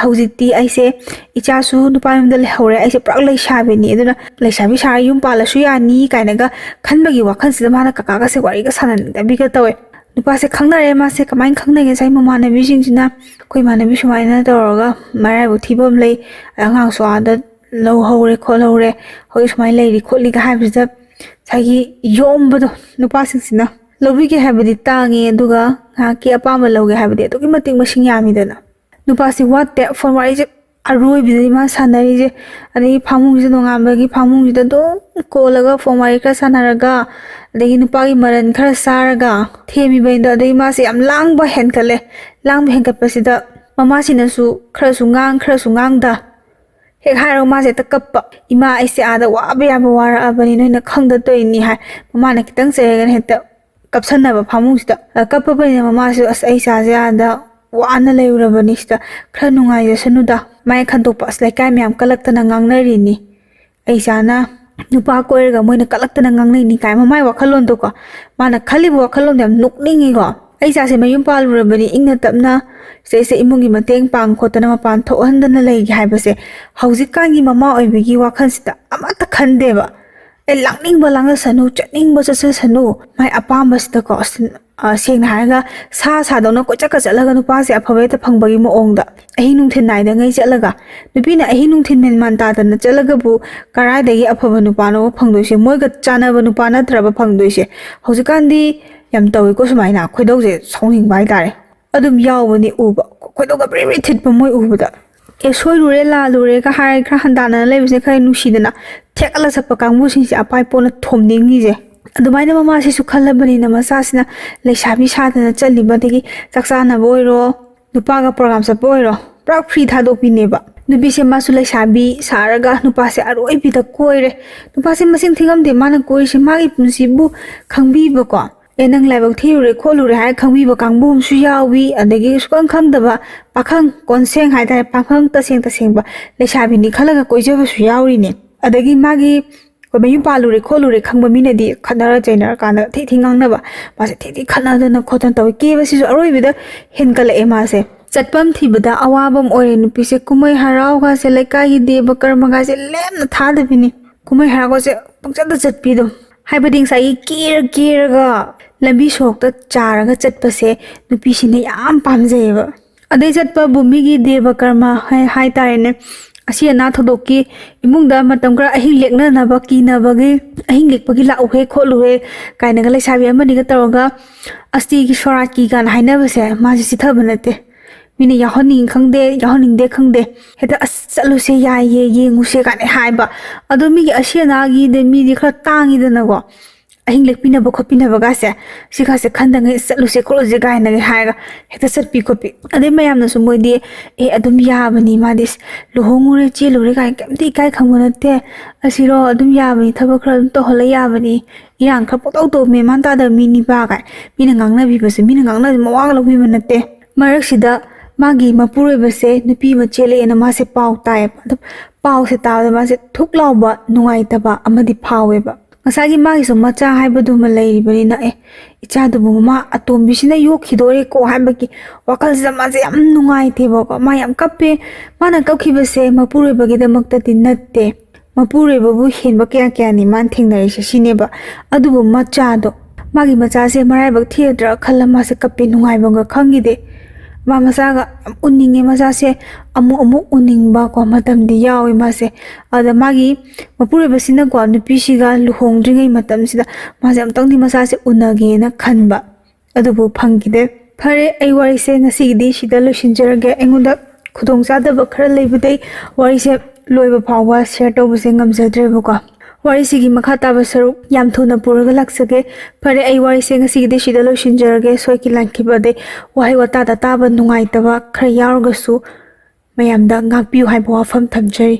हौजिती ऐसे इचासु नुपायमदा लेहौरे ऐसे प्राक लेसाबिनी अदुना लेसाबी सा युम पालसु यानी काइनगा खनबगी वाखनसिदा माना ककागा से वारिगा साननदबिगा तवे नुपासे खंगनारे मासे कमाइन खंगनेगे साइ ममानबी सिंगसिना कोइ मानबी सुमाइना तौरगा मराइबु थिबम लै अंगांग स्वादा लौहौरे खोलौरे होय सुमाइ लैरि खोलिगा हाबिदा साइगी योमबदो नुपासिंगसिना लौबिगे हाबिदि तांगे अदुगा की अपाम लौगे हाबिदि अदुगी मतिंग मसिंग यामिदना नुपासी वाटे फोन वारिजे अरोय बिदि मा सानरिजे अदि फामुंगजे नोंगामबगी फामुंगजे दो कोलगा फोन वारि खरा सानरगा अदि नुपागी मरन खरा सारगा थेमी बैंदा अदि मासे याम लांगबा हेनकटपसिदा ममासिनसु खरसु ngang दा हेक हारो मासे त कप्पा इमा ऐसे आदा वाबे याबा वाराबनि नोइना खंगदा तोइनी हाय ममाना खितंग चेरगन हेता कपसन्नबा फामुंगसिदा कप्पबनि ममासु अस ऐसाजे आदा वाना लेउरबनिस्ता खर नुंगाइजसनुदा माय खंदोपा अस लेकाय म्याम कलक्तना ngangnariनि ऐसाना नुपा कोइरगा मोइना कलक्तना ngangnैनि काय ममाय वाखलोंदोको माना खलिबो वाखलोंद याम नुकनिंगिगो ऐसासे मयुम पालुरबनि इंगना तपना सेसे इमुंगी मतेंग पांग खोतना मपान थोहंदना लेगे हाइबसे हौजिकांगी mama ओइबगी वाखनसिदा अमता खंदेबा A लांगनिंग बलांगा Sonu चनिंग बचस Sonu my अपामबसदा को सेंग हायगा सा सादौना कोचका चलगा नुपासे अफबेता फंगबगी मोंगदा अहि नुंथिन नाइदा ngै चलगा नुपीना अहि नुंथिन मेन मान तादना चलगाबु कराइदगी अफब नुपानो फंगदोइसे मोइगा चानबा नुपा नत्रबा फंगदोइसे हौजिकांदी याम तौइको सुमाइना खोइदौजे सौनिंग बाइ तारे अदुम यावबनि उबा खोइदौगा ब्रेब्रे थिटपा मोइ उबदा ꯑꯦ ꯁꯣꯏꯔꯨꯔꯦ ꯂꯥꯜꯂꯨꯔꯦꯒ ꯍꯥꯏꯔ ꯈꯔ ꯍꯟꯗꯥꯅꯅ ꯂꯩꯕꯁꯦ ꯈꯔ ꯅꯨꯡꯁꯤꯗꯅ ꯊꯦꯛꯑꯂ ꯆꯠꯄ ꯀꯥꯡꯕꯨꯁꯤꯡꯁꯦ ꯑꯄꯥꯏ ꯄꯣꯟꯅ ꯊꯣꯝꯅꯤꯡꯉꯤꯁꯦ ꯑꯗꯨꯃꯥꯏꯅ ꯃꯃꯥꯁꯤꯁꯨ ꯈꯜꯂꯕꯅꯤꯅ ꯃꯆꯥꯁꯤꯅ ꯂꯩꯁꯥꯕꯤ ꯁꯥꯗꯅ ꯆꯠꯂꯤꯕ ꯑꯗꯒꯤ ꯆꯥꯛ ꯆꯥꯅꯕ ꯑꯣꯏꯔꯣ ꯅꯨꯄꯥꯒ ꯄ꯭ꯔꯣꯒ꯭ꯔꯥꯝ ꯆꯠꯄ ꯑꯣꯏꯔꯣ ꯄꯨꯔꯥ ꯐ꯭ꯔꯤ ꯊꯥꯗꯣꯛꯄꯤꯅꯦꯕ ꯅꯨꯄꯤꯁꯦ ꯃꯥꯁꯨ ꯂꯩꯁꯥꯕꯤ ꯁꯥꯔꯒ ꯅꯨꯄꯥꯁꯦ ꯑꯔꯣꯏꯕꯤꯗ ꯀꯣꯏꯔꯦ ꯅꯨꯄꯥꯁꯦ ꯃꯁꯤꯡ ꯊꯤꯉꯝꯗꯦ ꯃꯥꯅ ꯀꯣꯏꯔꯤꯁꯦ ꯃꯥꯒꯤ ꯄꯨꯟꯁꯤꯕꯨ ꯈꯪꯕꯤꯕꯀꯣ ꯅꯪ ꯂꯥꯏꯕꯛ ꯊꯤꯔꯨꯔꯦ ꯈꯣꯠꯂꯨꯔꯦ ꯍꯥꯏꯔ ꯈꯪꯕꯤꯕ ꯀꯥꯡꯕꯨ ꯑꯃꯁꯨ ꯌꯥꯎꯋꯤ ꯑꯗꯒꯤ ꯁꯨꯈꯪ ꯈꯪꯗꯕ ꯄꯥꯈꯪ ꯀꯣꯟꯁꯦꯡ ꯍꯥꯏꯇꯥꯔꯦ ꯄꯥꯈꯪ ꯇꯁꯦꯡꯕ ꯂꯩꯁꯥꯕꯤꯅꯤ ꯈꯜꯂꯒ ꯀꯣꯏꯖꯕꯁꯨ ꯌꯥꯎꯔꯤꯅꯦ ꯑꯗꯒꯤ ꯃꯥꯒꯤ ꯃꯌꯨꯝ ꯄꯥꯜꯂꯨꯔꯦ ꯈꯣꯠꯂꯨꯔꯦ ꯈꯪꯕ ꯃꯤꯅꯗꯤ ꯈꯠꯅꯔ ꯆꯩꯅꯔꯀꯥꯟꯗ ꯊꯤ ꯉꯥꯡꯅꯕ ꯃꯥꯁꯦ ꯊꯤ ꯈꯠꯅꯗꯅ ꯈꯣꯠꯇꯅ ꯇꯧꯋꯤ ꯀꯦꯕꯁꯤꯁꯨ ꯑꯔꯣꯏꯕꯗ ꯍꯦꯟꯒꯠꯂꯛꯑꯦ ꯃꯥꯁꯦ ꯆꯠꯐꯝ ꯊꯤꯕꯗ ꯑꯋꯥꯕ ꯑꯃ ꯑꯣꯏꯔꯦ ꯅꯨꯄꯤꯁꯦ ꯀꯨꯝꯍꯩ ꯍꯔꯥꯎꯒꯁꯦ ꯂꯩꯀꯥꯏꯒꯤ ꯗꯦꯕ ꯀꯔꯃꯒꯁꯦ ꯂꯦꯝꯅ ꯊꯥꯗꯕꯤꯅꯤ ꯀꯨꯝꯍꯩ ꯍꯔꯥꯎꯒꯁꯦ ꯄꯪꯆꯠꯇ ꯆꯠꯄꯤꯗꯣ ꯍꯥꯏꯕꯗꯤ ꯉꯁꯥꯏꯒꯤ ꯀꯦꯔꯒ ꯂꯝꯕꯤ ꯁꯣꯔꯣꯛꯇ ꯆꯥꯔꯒ ꯆꯠꯄꯁꯦ ꯅꯨꯄꯤꯁꯤꯅ ꯌꯥꯝ ꯄꯥꯝꯖꯩꯌꯦꯕ ꯑꯗꯩ ꯆꯠꯄꯕꯨ ꯃꯤꯒꯤ ꯗꯦꯕ ꯀꯔꯃ ꯍꯥꯏꯇꯥꯔꯦꯅꯦ ꯑꯁꯤ ꯑꯅꯥ ꯊꯧꯗꯣꯛꯀꯤ ꯏꯃꯨꯡꯗ ꯃꯇꯝ ꯈꯔ ꯑꯍꯤꯡ ꯂꯦꯛꯅꯅꯕ ꯀꯤꯅꯕꯒꯤ ꯑꯍꯤꯡ ꯂꯦꯛꯄꯒꯤ ꯂꯥꯛꯎꯍꯦ ꯈꯣꯠꯂꯨꯍꯦ ꯀꯥꯏꯅꯒ ꯂꯩꯁꯥꯕꯤ ꯑꯃꯅꯤꯒ ꯇꯧꯔꯒ ꯑꯁꯇꯤꯒꯤ ꯁꯣꯔꯥꯠꯀꯤ ꯀꯥꯏꯅ ꯍꯥꯏꯅꯕꯁꯦ ꯃꯥꯁꯦ ꯆꯤꯊꯕ ꯅꯠꯇꯦ ꯃꯤꯅ ꯌꯥꯎꯍꯟꯅꯤꯡ ꯈꯪꯗꯦ ꯌꯥꯎꯍꯟꯅꯤꯡꯗꯦ ꯈꯪꯗꯦ ꯍꯦꯛꯇ ꯑꯁ ꯆꯠꯂꯨꯁꯦ ꯌꯥꯏꯌꯦ ꯌꯦꯡꯉꯨꯁꯦ ꯀꯥꯏꯅ ꯍꯥꯏꯕ ꯑꯗꯣ ꯃꯤꯒꯤ ꯑꯁꯤ ꯑꯅꯥꯒꯤꯗ ꯃꯤꯗꯤ ꯈꯔ ꯇꯥꯡꯉꯤꯗꯅꯀோ ꯑꯍꯤꯡ ꯂꯦꯛꯄꯤꯅꯕ ꯈꯣꯠꯄꯤꯅꯕꯒꯁꯦ ꯁꯤꯒꯥꯁꯦ ꯈꯟꯗꯉꯩ ꯆꯠꯂꯨꯁꯦ ꯈꯣꯠꯂꯨꯁꯦ ꯀꯥꯏꯅꯒ ꯍꯥꯏꯔꯒ ꯍꯦꯛꯇ ꯆꯠꯄꯤ ꯈꯣꯠꯄꯤ ꯑꯗꯩ ꯃꯌꯥꯝꯅꯁꯨ ꯃꯣꯏꯗꯤ ꯑꯗꯨꯝ ꯌꯥꯕꯅꯤ ꯃꯥꯗꯤ ꯂꯨꯍꯣꯡꯉꯨꯔꯦ ꯆꯦꯜꯂꯨꯔꯦ ꯀꯥꯏꯅ ꯀꯩꯝꯇ ꯏꯀꯥꯏ ꯈꯪꯕ ꯅꯠꯇꯦ ꯑꯁꯤꯔꯣ ꯑꯗꯨꯝ ꯌꯥꯕꯅꯤ ꯊꯕꯛ ꯈꯔ ꯑꯗꯨꯝ ꯇꯧꯍꯜꯂ ꯌꯥꯕꯅꯤ ꯏꯔꯥꯡ ꯈꯔ ꯄꯣꯛꯇꯧ ꯇꯧꯃꯦ ꯃꯥꯟ ꯇꯥꯗꯕ ꯃꯤꯅꯤꯄꯥ ꯀꯥꯏ ꯃꯤꯅ ꯉꯥꯡꯅꯕꯤꯕꯁꯦ ꯃꯤꯅ ꯉꯥꯡꯅꯕ ꯃꯋꯥꯒ ꯂꯧꯕꯤꯕ ꯅꯠꯇꯦ ꯃꯔꯛꯁꯤꯗ ꯃꯥꯒꯤ ꯃꯄꯨꯔꯣꯏꯕꯁꯦ ꯅꯨꯄꯤ ꯑꯃ ꯆꯦꯜꯂꯛꯑꯦꯅ ꯃꯥꯁꯦ ꯄꯥꯎ ꯇꯥꯏꯌꯦꯕ ꯑꯗꯨ ꯄꯥꯎꯁꯦ ꯇꯥꯕꯗ ꯃꯥꯁꯦ ꯊꯨꯛ ꯂꯥꯎꯕ ꯅꯨꯡꯉꯥꯏꯇꯕ ꯑꯃꯗꯤ ꯐꯥꯎꯋꯦꯕ ꯉꯁꯥꯏꯒꯤ ꯃꯥꯒꯤꯁꯨ ꯃꯆꯥ ꯍꯥꯏꯕꯗꯨꯃ ꯂꯩꯔꯤꯕꯅꯤꯅ ꯏꯆꯥꯗꯨꯕꯨ ꯃꯃꯥ ꯑꯇꯣꯝꯕꯤꯁꯤꯅ ꯌꯣꯛꯈꯤꯗꯣꯔꯦꯀꯣ ꯍꯥꯏꯕꯒꯤ ꯋꯥꯈꯜꯁꯤꯗ ꯃꯥꯁꯦ ꯌꯥꯝ ꯅꯨꯡꯉꯥꯏꯇꯦꯕꯀꯣ ꯃꯥ ꯌꯥꯝ ꯀꯞꯄꯦ ꯃꯥꯅ ꯀꯞꯈꯤꯕꯁꯦ ꯃꯄꯨꯔꯣꯏꯕꯒꯤꯗꯃꯛꯇꯗꯤ ꯅꯠꯇꯦ ꯃꯄꯨꯔꯣꯏꯕꯕꯨ ꯍꯦꯟꯕ ꯀꯌꯥꯅꯤ ꯃꯥꯅ ꯊꯦꯡꯅꯔꯤꯁꯦ ꯁꯤꯅꯦꯕ ꯑꯗꯨꯕꯨ ꯃꯆꯥꯗꯣ ꯃꯥꯒꯤ ꯃꯆꯥꯁꯦ ꯃꯔꯥꯏꯕꯛ ꯊꯤꯔꯗ꯭ꯔꯥ ꯈꯜꯂ ꯃꯥꯁꯦ ꯀꯞꯄꯦ ꯅꯨꯡꯉꯥꯏꯕꯒ ꯈꯪꯈꯤꯗꯦ ꯃꯥ ꯃꯆꯥꯒ ꯌꯥꯝ ꯎꯅꯤꯡꯉꯦ ꯃꯆꯥꯁꯦ ꯑꯃꯨꯛ ꯎꯅꯤꯡꯕꯀꯣ ꯃꯇꯝꯗꯤ ꯌꯥꯎꯋꯦ ꯃꯥꯁꯦ ꯑꯗ ꯃꯥꯒꯤ ꯃꯄꯨꯔꯣꯏꯕꯁꯤꯅꯀꯣ ꯅꯨꯄꯤꯁꯤꯒ ꯂꯨꯍꯣꯡꯗ꯭ꯔꯤꯉꯩ ꯃꯇꯝꯁꯤꯗ ꯃꯥꯁꯦ ꯑꯃꯨꯛꯇꯪꯗꯤ ꯃꯆꯥꯁꯦ ꯎꯅꯒꯦꯅ ꯈꯟꯕ ꯑꯗꯨꯕꯨ ꯐꯪꯈꯤꯗꯦ ꯐꯔꯦ ꯑꯩ ꯋꯥꯔꯤꯁꯦ ꯉꯁꯤꯒꯤꯗꯤ ꯁꯤꯗ ꯂꯣꯏꯁꯤꯟꯖꯔꯒꯦ ꯑꯩꯉꯣꯟꯗ ꯈꯨꯗꯣꯡꯆꯥꯗꯕ ꯈꯔ ꯂꯩꯕꯗꯩ ꯋꯥꯔꯤꯁꯦ ꯂꯣꯏꯕ ꯐꯥꯎꯕ ꯁꯦꯌꯔ ꯇꯧꯕꯁꯦ ꯉꯝꯖꯗ꯭ꯔꯦꯕꯀꯣ ꯋꯥꯔꯤꯁꯤꯒꯤ ꯃꯈꯥ ꯇꯥꯕ ꯁꯔꯨꯛ ꯌꯥꯝ ꯊꯨꯅ ꯄꯨꯔꯒ ꯂꯥꯛꯆꯒꯦ ꯐꯔꯦ ꯑꯩ ꯋꯥꯔꯤꯁꯦ ꯉꯁꯤꯒꯤꯗꯤ ꯁꯤꯗ ꯂꯣꯏꯁꯤꯟꯖꯔꯒꯦ ꯁꯣꯏꯈꯤ ꯂꯥꯟꯈꯤꯕ ꯑꯗꯩ ꯋꯥꯍꯩ ꯋꯥꯇꯥꯗ ꯇꯥꯕ ꯅꯨꯡꯉꯥꯏꯇꯕ ꯈꯔ ꯌꯥꯎꯔꯒꯁꯨ ꯃꯌꯥꯝꯗ ꯉꯥꯛꯄꯤꯌꯨ ꯍꯥꯏꯕ ꯋꯥꯐꯝ ꯊꯝꯖꯔꯤ